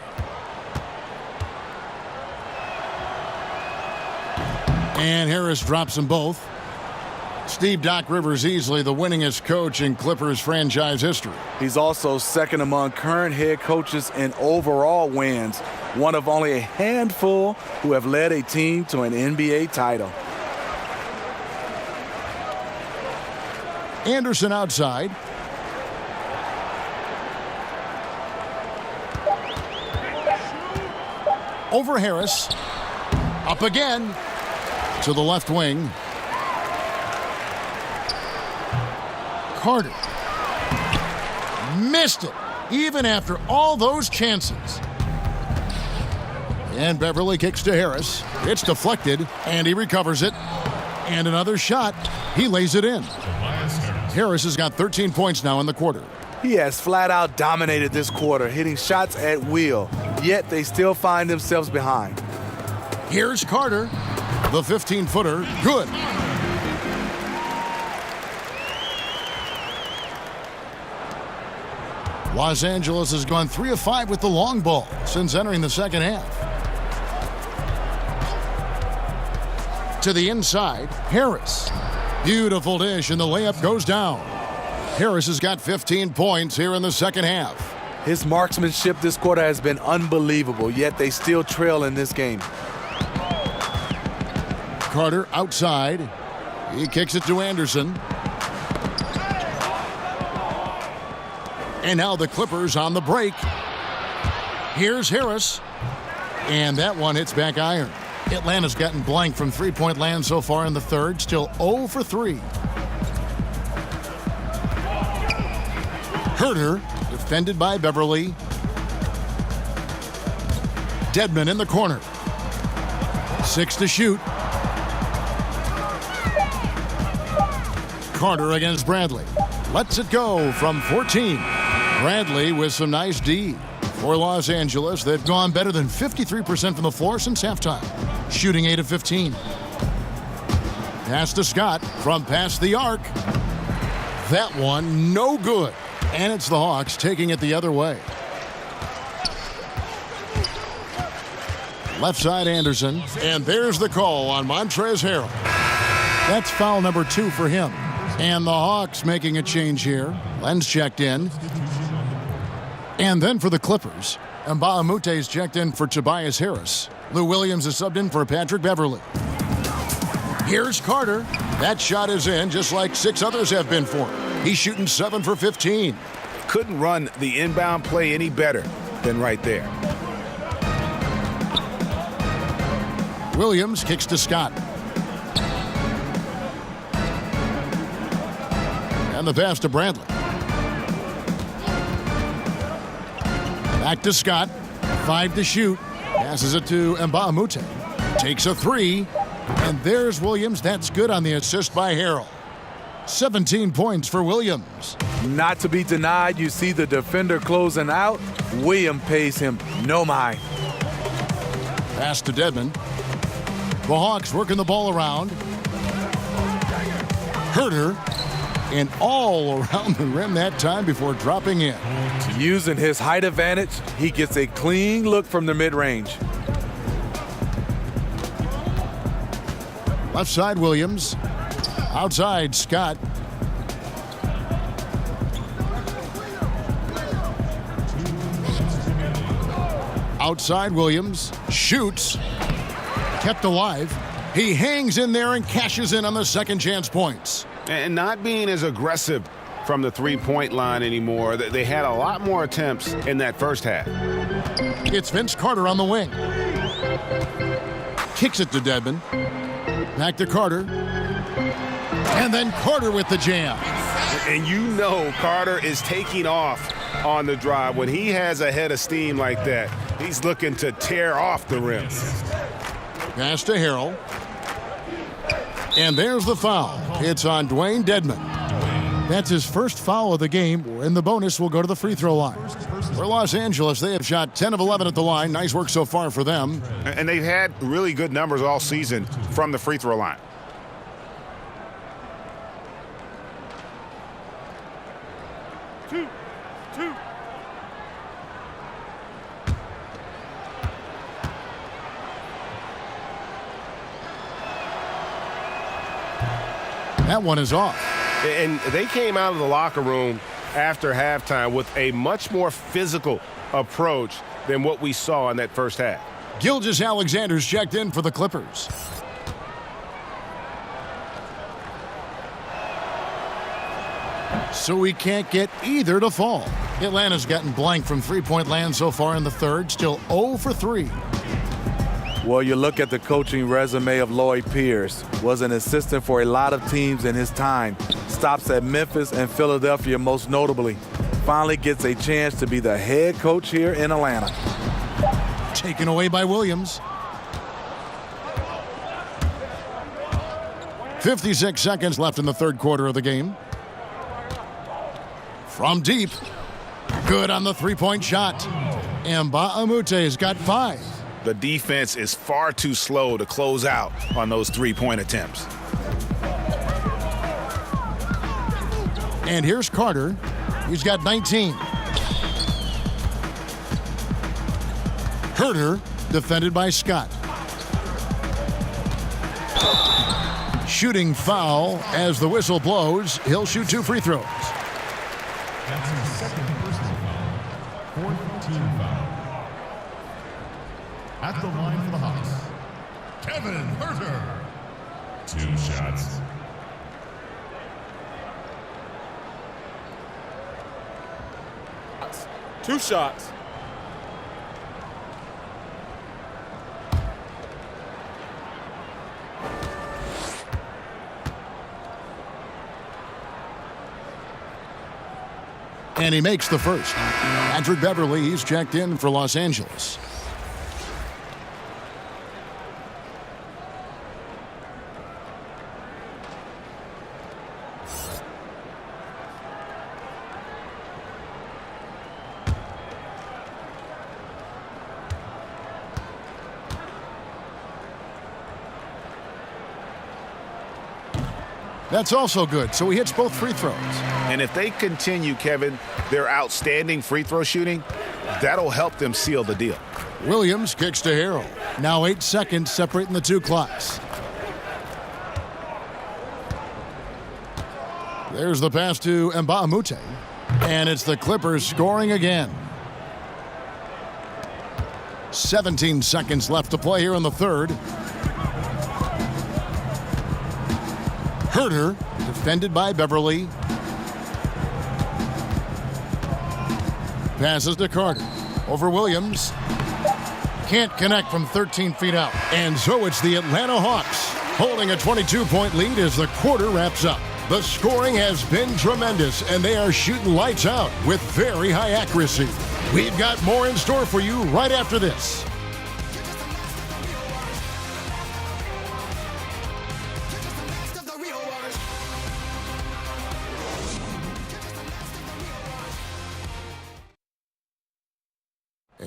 And Harris drops them both. Steve Doc Rivers easily the winningest coach in Clippers franchise history. He's also second among current head coaches in overall wins, one of only a handful who have led a team to an NBA title. Anderson outside. Over Harris. Up again to the left wing. Carter. Missed it, even after all those chances. And Beverly kicks to Harris. It's deflected, and he recovers it. And another shot. He lays it in. Harris has got 13 points now in the quarter. He has flat out dominated this quarter, hitting shots at will, yet they still find themselves behind. Here's Carter. The 15-footer. Good. Los Angeles has gone 3 of 5 with the long ball since entering the second half. To the inside, Harris. Beautiful dish, and the layup goes down. Harris has got 15 points here in the second half. His marksmanship this quarter has been unbelievable, yet they still trail in this game. Carter outside. He kicks it to Anderson. And now the Clippers on the break. Here's Harris. And that one hits back iron. Atlanta's gotten blank from three-point land so far in the third. Still 0 for 3. Herter, defended by Beverly. Dedmon in the corner. 6 to shoot. Carter against Bradley. Lets it go from 14. Bradley with some nice D. For Los Angeles, they've gone better than 53% from the floor since halftime, shooting 8 of 15. Pass to Scott from past the arc. That one, no good. And it's the Hawks taking it the other way. Left side Anderson. And there's the call on Montrezl Harrell. That's foul number 2 for him. And the Hawks making a change here. Len's checked in. And then for the Clippers, Mbaamute's checked in for Tobias Harris. Lou Williams is subbed in for Patrick Beverly. Here's Carter. That shot is in, just like 6 others have been for him. He's shooting 7 for 15. Couldn't run the inbound play any better than right there. Williams kicks to Scott. And the pass to Bradley. Back to Scott. 5 to shoot. Passes it to Mbaamute. Takes a 3. And there's Williams. That's good on the assist by Harrell. 17 points for Williams. Not to be denied, you see the defender closing out. Williams pays him no mind. Pass to Dedmon. The Hawks working the ball around. Herter. And all around the rim that time before dropping in. Using his height advantage, he gets a clean look from the mid-range. Left side Williams. Outside Scott. Outside Williams. Shoots. kept alive. He hangs in there and cashes in on the second chance points. And not being as aggressive from the three-point line anymore. They had a lot more attempts in that first half. It's Vince Carter on the wing. Kicks it to Dedmon. Back to Carter. And then Carter with the jam. And you know Carter is taking off on the drive. When he has a head of steam like that, he's looking to tear off the rim. Pass to Harrell. And there's the foul. It's on Dwayne Dedmon. That's his first foul of the game, and the bonus will go to the free throw line. For Los Angeles, they have shot 10 of 11 at the line. Nice work so far for them. And they've had really good numbers all season from the free throw line. Two. That one is off. And they came out of the locker room after halftime with a much more physical approach than what we saw in that first half. Gilgeous-Alexander's checked in for the Clippers. So we can't get either to fall. Atlanta's gotten blank from three-point land so far in the third, still 0 for 3. Well, you look at the coaching resume of Lloyd Pierce. Was an assistant for a lot of teams in his time. Stops at Memphis and Philadelphia most notably. Finally gets a chance to be the head coach here in Atlanta. Taken away by Williams. 56 seconds left in the third quarter of the game. From deep. Good on the three-point shot. Mbaamute's got 5. The defense is far too slow to close out on those three-point attempts. And here's Carter. He's got 19. Herter, defended by Scott. Shooting foul as the whistle blows. He'll shoot 2 free throws. That's his second personal foul. 4th team foul. At the line for the Hawks, Kevin Herter. 2 shots. Two shots. And he makes the first. Patrick Beverly, he's checked in for Los Angeles. That's also good, so he hits both free throws. And if they continue, Kevin, their outstanding free throw shooting, that'll help them seal the deal. Williams kicks to Harrell. Now 8 seconds separating the two clocks. There's the pass to Mbaamute. And it's the Clippers scoring again. 17 seconds left to play here in the third. Herter, defended by Beverly. Passes to Carter. Over Williams. Can't connect from 13 feet out. And so it's the Atlanta Hawks holding a 22-point lead as the quarter wraps up. The scoring has been tremendous, and they are shooting lights out with very high accuracy. We've got more in store for you right after this.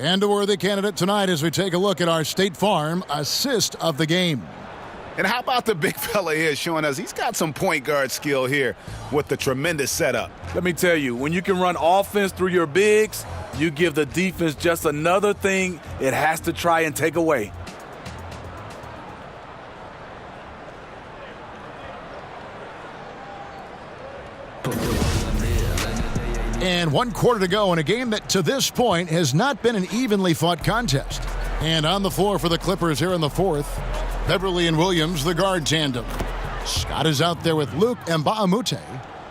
And a worthy candidate tonight as we take a look at our State Farm assist of the game. And how about the big fella here showing us he's got some point guard skill here with the tremendous setup. Let me tell you, when you can run offense through your bigs, you give the defense just another thing it has to try and take away. And 1 quarter to go in a game that to this point has not been an evenly fought contest. And on the floor for the Clippers here in the fourth, Beverly and Williams, the guard tandem. Scott is out there with Luke Mbamute,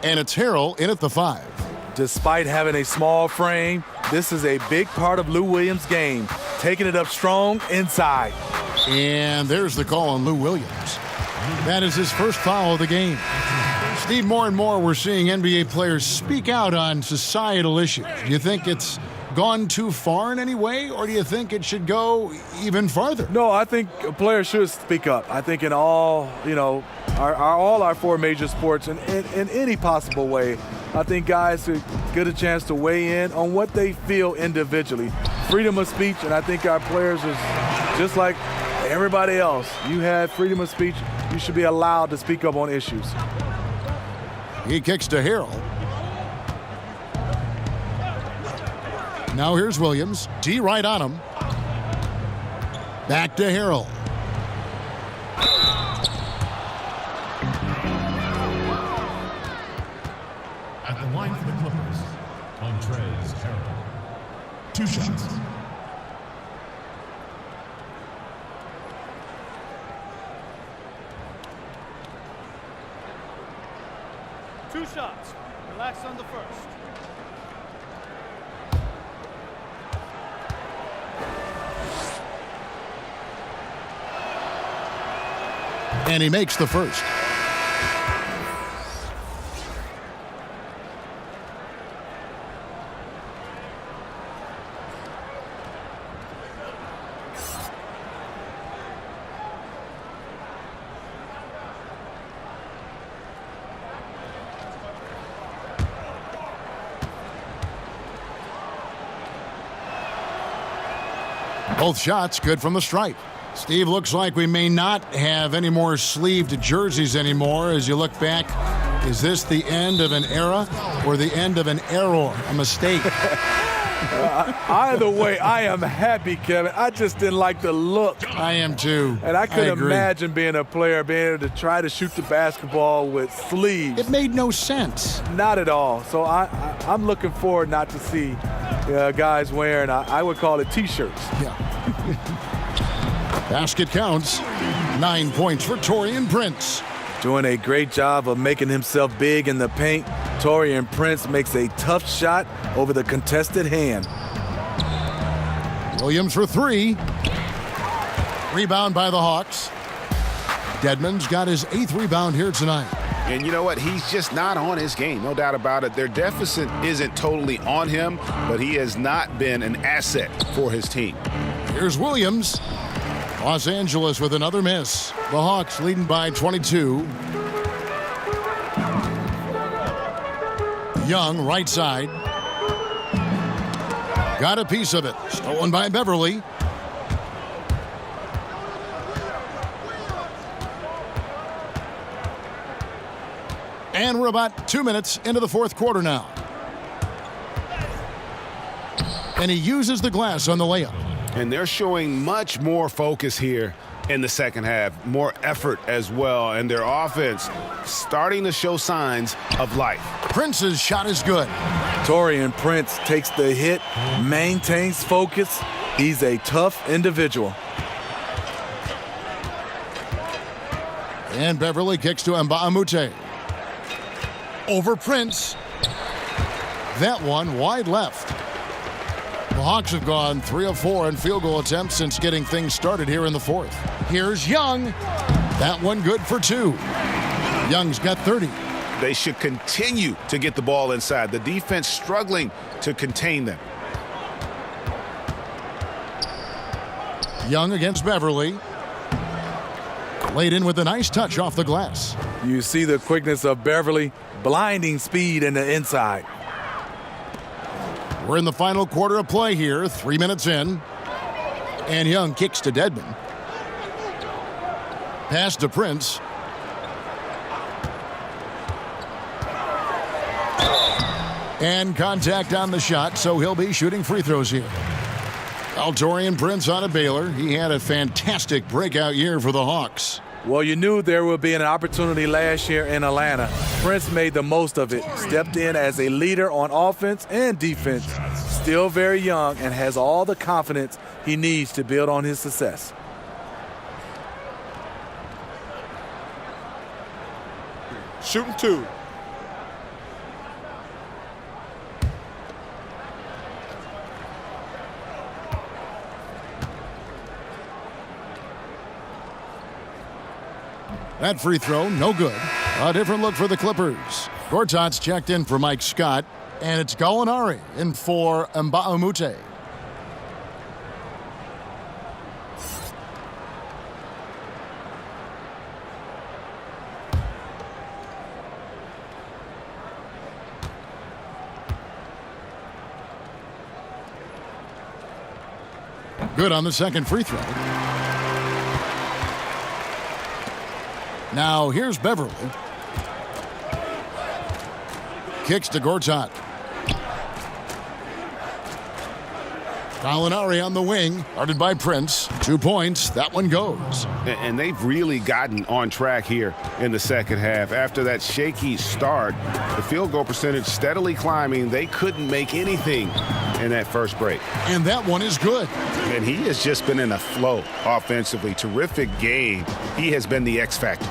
and it's Harrell in at the 5. Despite having a small frame, this is a big part of Lou Williams' game, taking it up strong inside. And there's the call on Lou Williams. That is his first foul of the game. Steve, more and more we're seeing NBA players speak out on societal issues. Do you think it's gone too far in any way, or do you think it should go even farther? No, I think players should speak up. I think in all, all our 4 major sports, in any possible way, I think guys should get a chance to weigh in on what they feel individually. Freedom of speech, and I think our players is just like everybody else. You have freedom of speech. You should be allowed to speak up on issues. He kicks to Harrell. Now here's Williams. D right on him. Back to Harrell. At the line for the Clippers, Montrezl Harrell. 2 shots. Two shots. Relax on the first. And he makes the first. Both shots good from the stripe. Steve, looks like we may not have any more sleeved jerseys anymore. As you look back, is this the end of an era or the end of an error, a mistake? Either way, I am happy, Kevin. I just didn't like the look. I am too. And I couldn't imagine being a player, being able to try to shoot the basketball with sleeves. It made no sense. Not at all. So I'm looking forward not to see guys wearing, I would call it T-shirts. Yeah. Basket counts. 9 points for Taurean Prince. Doing a great job of making himself big in the paint. Taurean Prince makes a tough shot over the contested hand. Williams for 3. Rebound by the Hawks. Dedmon's got his 8th rebound here tonight. And you know what? He's just not on his game, no doubt about it. Their deficit isn't totally on him, but he has not been an asset for his team. Here's Williams. Los Angeles with another miss. The Hawks leading by 22. Young, right side. Got a piece of it. Stolen by Beverly. And we're about 2 minutes into the 4th quarter now. And he uses the glass on the layup. And they're showing much more focus here in the second half, more effort as well, and their offense starting to show signs of life. Prince's shot is good. Taurean Prince takes the hit, maintains focus. He's a tough individual. And Beverly kicks to Mbamute. Over Prince. That one wide left. The Hawks have gone 3 of 4 in field goal attempts since getting things started here in the 4th. Here's Young. That one good for 2. Young's got 30. They should continue to get the ball inside. The defense struggling to contain them. Young against Beverly. Laid in with a nice touch off the glass. You see the quickness of Beverly, blinding speed in the inside. We're in the final quarter of play here, 3 minutes in. And Young kicks to Dedmon. Pass to Prince. And contact on the shot, so he'll be shooting free throws here. Taurean Prince out of Baylor. He had a fantastic breakout year for the Hawks. Well, you knew there would be an opportunity last year in Atlanta. Prince made the most of it, stepped in as a leader on offense and defense. Still very young and has all the confidence he needs to build on his success. shooting 2. That free throw, no good. A different look for the Clippers. Gortat's checked in for Mike Scott, and it's Gallinari in for Mba'amute. Good on the second free throw. Now here's Beverly. Kicks to Gortat. Gallinari on the wing, guarded by Prince. 2 points, that one goes. And they've really gotten on track here in the second half. After that shaky start, the field goal percentage steadily climbing. They couldn't make anything in that first break. And that one is good. And he has just been in a flow offensively. Terrific game. He has been the X factor.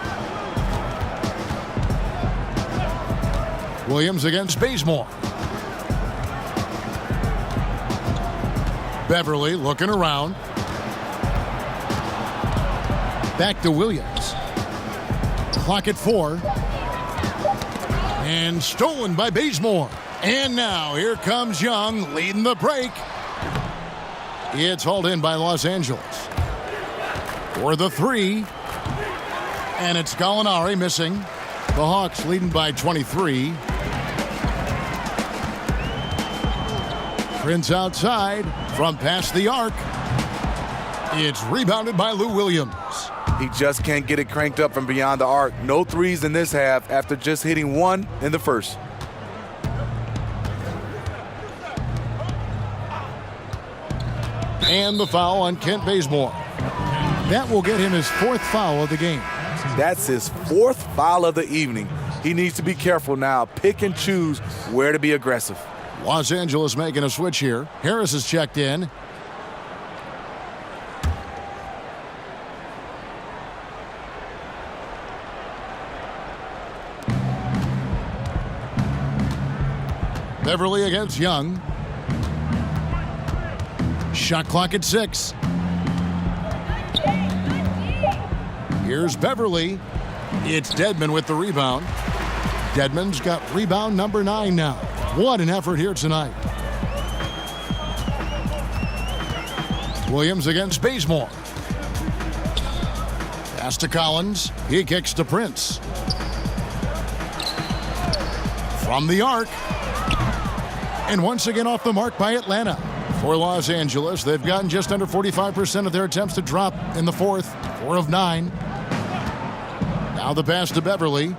Williams against Bazemore. Beverly looking around. Back to Williams. Clock at 4. And stolen by Bazemore. And now here comes Young leading the break. It's hauled in by Los Angeles. For the 3. And it's Gallinari missing. The Hawks leading by 23. Prince outside from past the arc. It's rebounded by Lou Williams. He just can't get it cranked up from beyond the arc. No threes in this half after just hitting 1 in the first. And the foul on Kent Bazemore. That will get him his 4th foul of the game. That's his 4th foul of the evening. He needs to be careful now. Pick and choose where to be aggressive. Los Angeles making a switch here. Harris is checked in. Beverly against Young. Shot clock at 6. Here's Beverly. It's Dedmon with the rebound. Dedmon's got rebound number 9 now. What an effort here tonight. Williams against Bazemore. Pass to Collins. He kicks to Prince. From the arc. And once again off the mark by Atlanta. For Los Angeles, they've gotten just under 45% of their attempts to drop in the 4th. 4 of 9. Now the pass to Beverly.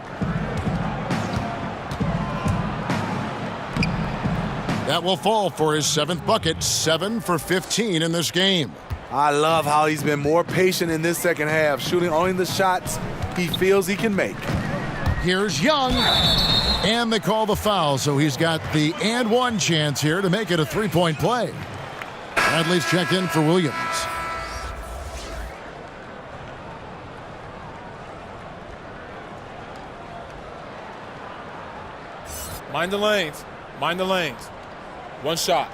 That will fall for his 7th bucket, 7 for 15 in this game. I love how he's been more patient in this second half, shooting only the shots he feels he can make. Here's Young, and they call the foul, so he's got the and 1 chance here to make it a 3-point play. Bradley's checked in for Williams. Mind the lanes. Mind the lanes. 1 shot.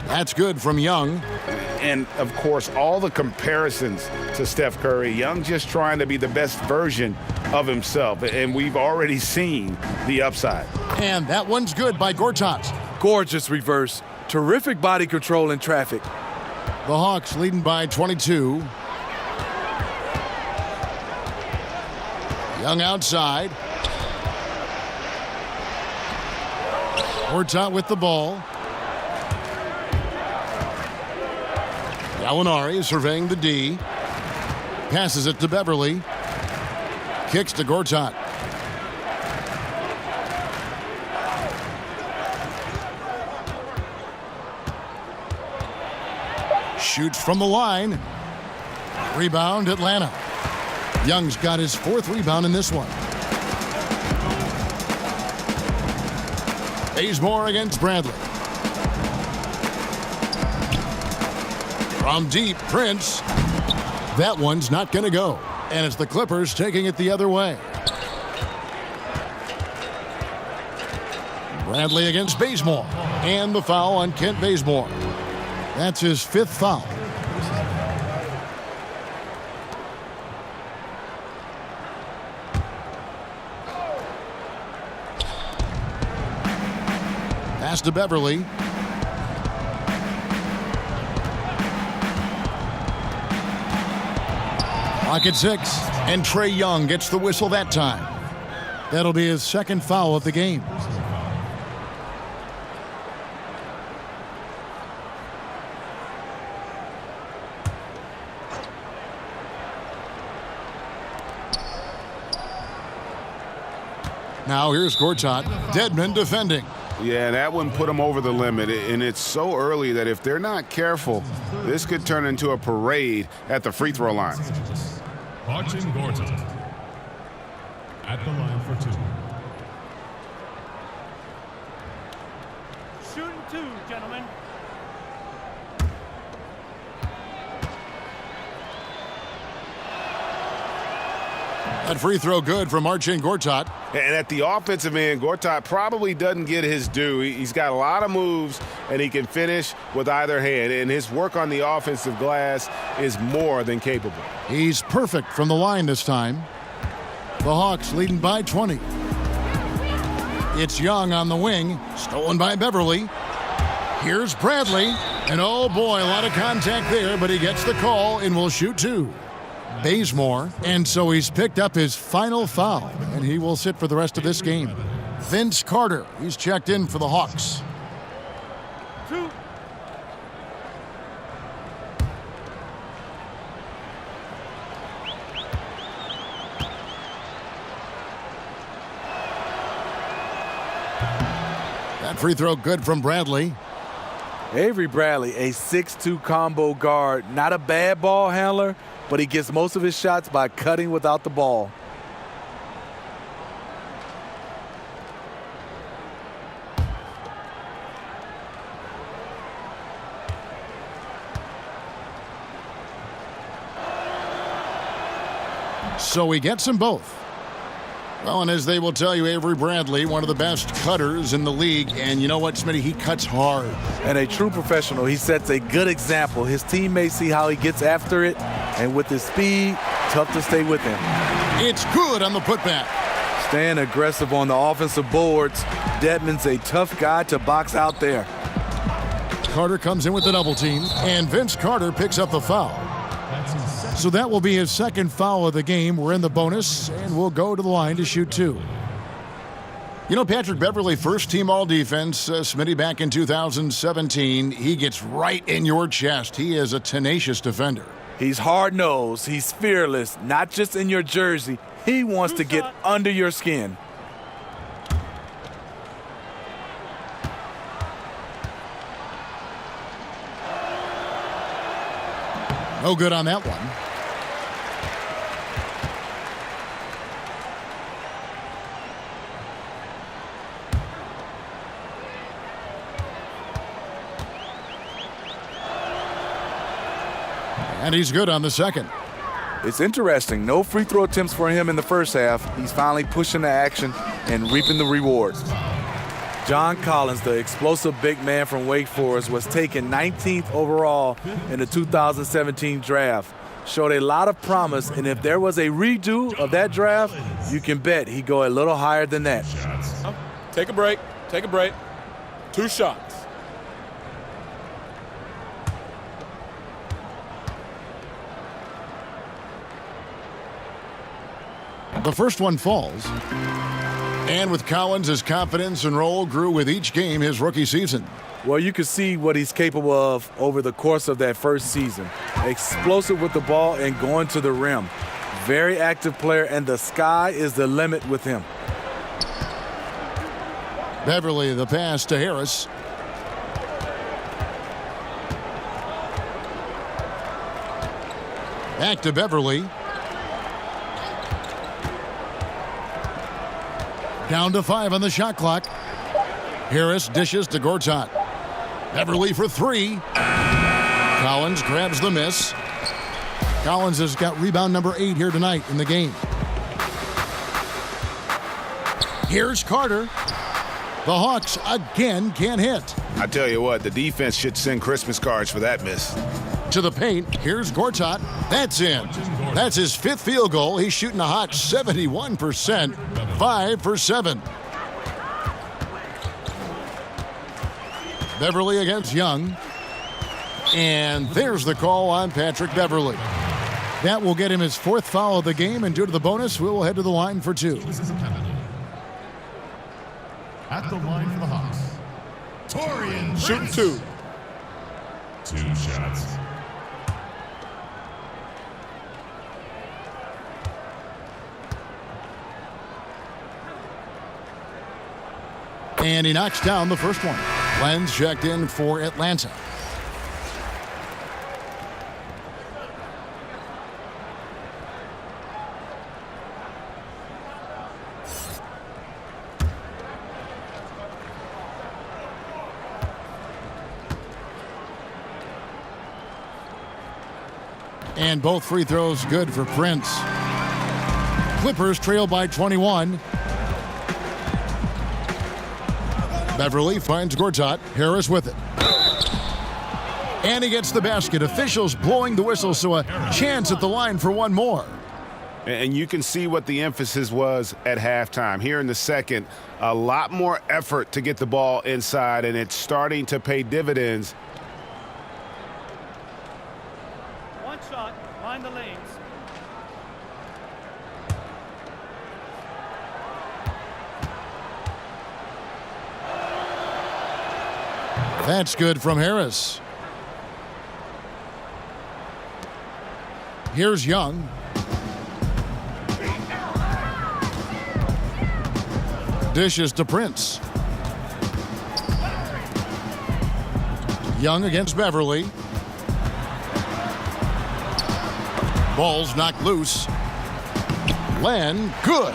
That's good from Young. And, of course, all the comparisons to Steph Curry. Young just trying to be the best version of himself. And we've already seen the upside. And that one's good by Gortat. Gorgeous reverse. Terrific body control in traffic. The Hawks leading by 22. Young outside. Gortat with the ball. Gallinari surveying the D. Passes it to Beverly. Kicks to Gortat. Shoots from the line. Rebound Atlanta. Young's got his 4th rebound in this one. Bazemore against Bradley. From deep, Prince. That one's not going to go. And it's the Clippers taking it the other way. Bradley against Bazemore. And the foul on Kent Bazemore. That's his 5th foul. Pass to Beverly. Clock at 6. And Trae Young gets the whistle that time. That'll be his 2nd foul of the game. Now here's Gortat. Dedmon defending. Yeah, that one put him over the limit, and it's so early that if they're not careful, this could turn into a parade at the free throw line. Marcin Gortat at the line for 2. Shooting 2, gentlemen. That free throw good from Marcin Gortat. And at the offensive end, Gortat probably doesn't get his due. He's got a lot of moves, and he can finish with either hand. And his work on the offensive glass is more than capable. He's perfect from the line this time. The Hawks leading by 20. It's Young on the wing. Stolen by Beverly. Here's Bradley. And oh boy, a lot of contact there, but he gets the call and will shoot 2. Bazemore, and so he's picked up his final foul, and he will sit for the rest of this game. Vince Carter, he's checked in for the Hawks. 2. That free throw good from Bradley. Avery Bradley, a 6'2" combo guard, not a bad ball handler, but he gets most of his shots by cutting without the ball. So he gets them both. Well, and as they will tell you, Avery Bradley, one of the best cutters in the league. And you know what, Smitty? He cuts hard. And a true professional. He sets a good example. His teammates see how he gets after it. And with his speed, tough to stay with him. It's good on the putback. Staying aggressive on the offensive boards. Dedmon's a tough guy to box out there. Carter comes in with the double team. And Vince Carter picks up the foul. So that will be his 2nd foul of the game. We're in the bonus, and we'll go to the line to shoot 2. You know, Patrick Beverly, 1st team all-defense, Smitty, back in 2017. He gets right in your chest. He is a tenacious defender. He's hard-nosed. He's fearless, not just in your jersey. He wants to get under your skin. No good on that one. And he's good on the 2nd. It's interesting. No free throw attempts for him in the first half. He's finally pushing the action and reaping the rewards. John Collins, the explosive big man from Wake Forest, was taken 19th overall in the 2017 draft. Showed a lot of promise, and if there was a redo of that draft, you can bet he'd go a little higher than that. Take a break. Take a break. 2 shots. The first one falls. And with Collins, his confidence and role grew with each game his rookie season. Well, you can see what he's capable of over the course of that first season. Explosive with the ball and going to the rim. Very active player, and the sky is the limit with him. Beverly, the pass to Harris. Back to Beverly. Down to 5 on the shot clock. Harris dishes to Gortat. Beverly for 3. Collins grabs the miss. Collins has got rebound number 8 here tonight in the game. Here's Carter. The Hawks again can't hit. I tell you what, the defense should send Christmas cards for that miss. To the paint, here's Gortat. That's in. That's his 5th field goal. He's shooting a hot 71%, 5 for 7. Beverly against Young. And there's the call on Patrick Beverly. That will get him his 4th foul of the game, and due to the bonus, we will head to the line for 2. At the line for the Hawks, Torian Shooting 2. 2 shots. And he knocks down the first one. Len's checked in for Atlanta. And both free throws good for Prince. Clippers trail by 21. Beverly finds Gortat. Harris with it. And he gets the basket. Officials blowing the whistle, so a chance at the line for one more. And you can see what the emphasis was at halftime. Here in the second, a lot more effort to get the ball inside, and it's starting to pay dividends. One shot, mind the lanes. That's good from Harris. Here's Young. Dishes to Prince. Young against Beverly. Ball's knocked loose. Len, good.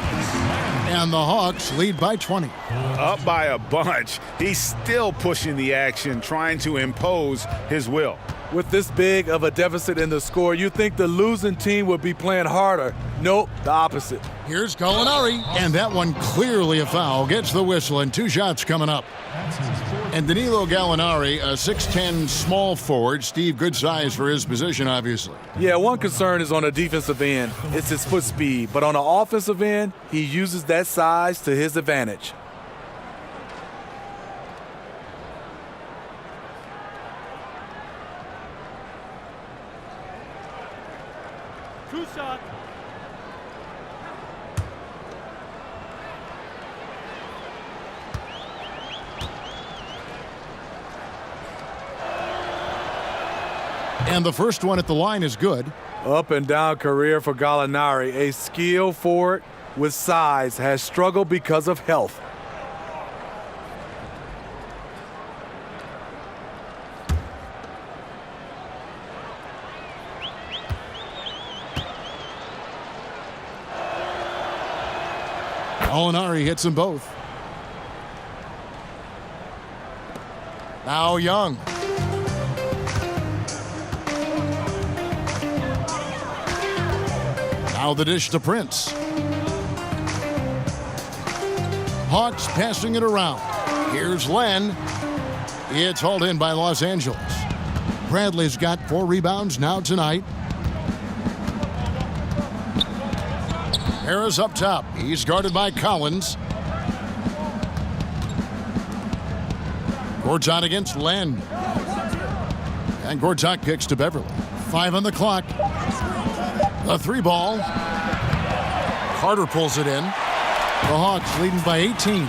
And the Hawks lead by 20. Up by a bunch. He's still pushing the action, trying to impose his will. With this big of a deficit in the score, you think the losing team would be playing harder. Nope, the opposite. Here's Gallinari, and that one clearly a foul. Gets the whistle, and 2 shots coming up. And Danilo Gallinari, a 6'10 small forward. Steve, good size for his position, obviously. Yeah, one concern is on the defensive end. It's his foot speed. But on the offensive end, he uses that size to his advantage. Two shot. And the first one at the line is good. Up and down career for Gallinari. A skilled forward with size, has struggled because of health. Gallinari hits them both. Now Young. Now the dish to Prince. Hawks passing it around. Here's Len. It's hauled in by Los Angeles. Bradley's got 4 rebounds now tonight. Harris up top. He's guarded by Collins. Gortat against Len. And Gortat kicks to Beverly. 5 on the clock. The 3 ball. Carter pulls it in. The Hawks leading by 18.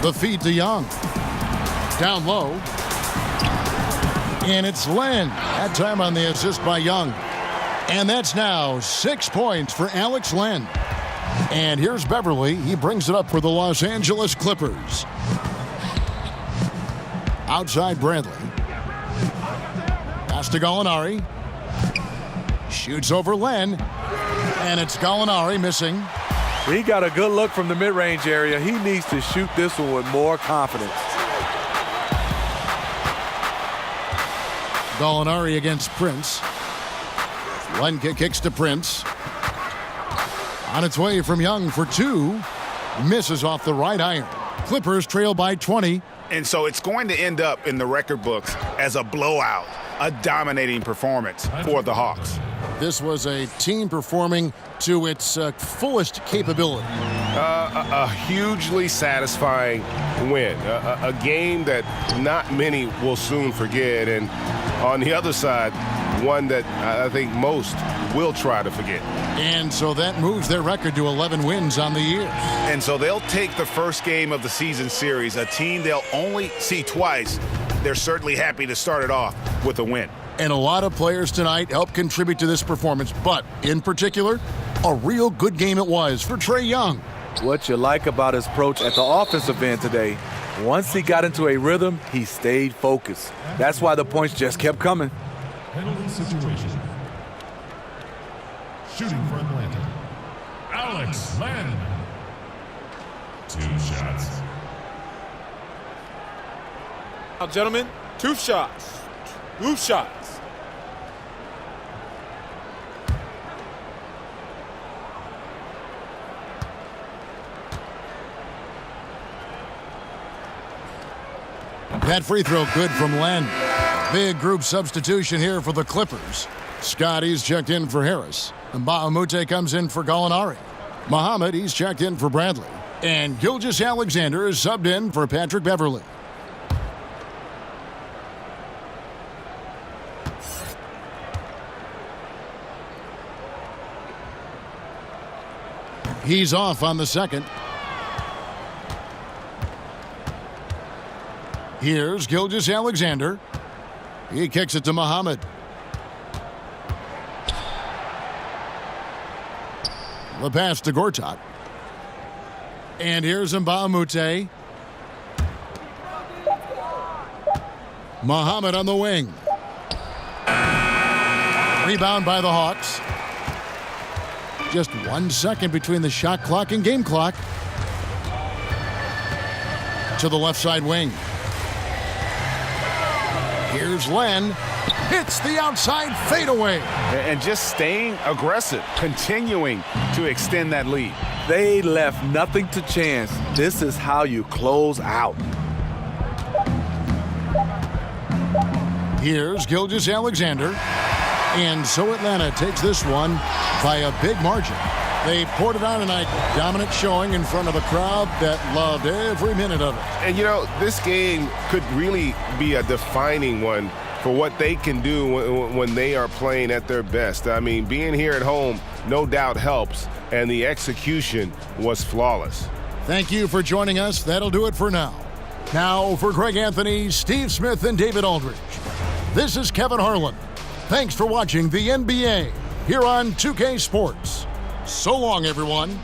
The feed to Young. Down low. And it's Len. That time on the assist by Young. And that's now 6 points for Alex Len. And here's Beverly. He brings it up for the Los Angeles Clippers. Outside Bradley. Pass to Gallinari. Shoots over Len. And it's Gallinari missing. He got a good look from the mid-range area. He needs to shoot this one with more confidence. Gallinari against Prince. Lenka kicks to Prince. On its way from Young for two. Misses off the right iron. Clippers trail by 20. And so it's going to end up in the record books as a blowout, a dominating performance for the Hawks. This was a team performing to its fullest capability. A hugely satisfying win. A game that not many will soon forget. And on the other side, one that I think most will try to forget. And so that moves their record to 11 wins on the year. And so they'll take the first game of the season series, a team they'll only see twice. They're certainly happy to start it off with a win. And a lot of players tonight helped contribute to this performance, but in particular, a real good game it was for Trae Young. What you like about his approach at the offensive end today, once he got into a rhythm, he stayed focused. That's why the points just kept coming. Penalty situation. Shooting for Atlanta, Alex Len. 2 shots. Now, gentlemen, 2 shots. 2 shots. That free throw good from Len. Big group substitution here for the Clippers. Scotty's checked in for Harris. And Bahamute comes in for Gallinari. Muhammad, he's checked in for Bradley. And Gilgeous-Alexander is subbed in for Patrick Beverley. He's off on the second. Here's Gilgeous-Alexander. He kicks it to Muhammad. The pass to Gortat. And here's Mbamute. Muhammad on the wing. Rebound by the Hawks. Just 1 second between the shot clock and game clock. To the left side wing. Here's Len. Hits the outside fadeaway. And just staying aggressive, continuing to extend that lead. They left nothing to chance. This is how you close out. Here's Gilgeous-Alexander. And so Atlanta takes this one by a big margin. They poured it on tonight. Dominant showing in front of a crowd that loved every minute of it. And, you know, this game could really be a defining one for what they can do when they are playing at their best. I mean, being here at home no doubt helps, and the execution was flawless. Thank you for joining us. That'll do it for now. Now, for Greg Anthony, Steve Smith, and David Aldridge, this is Kevin Harlan. Thanks for watching the NBA here on 2K Sports. So long, everyone.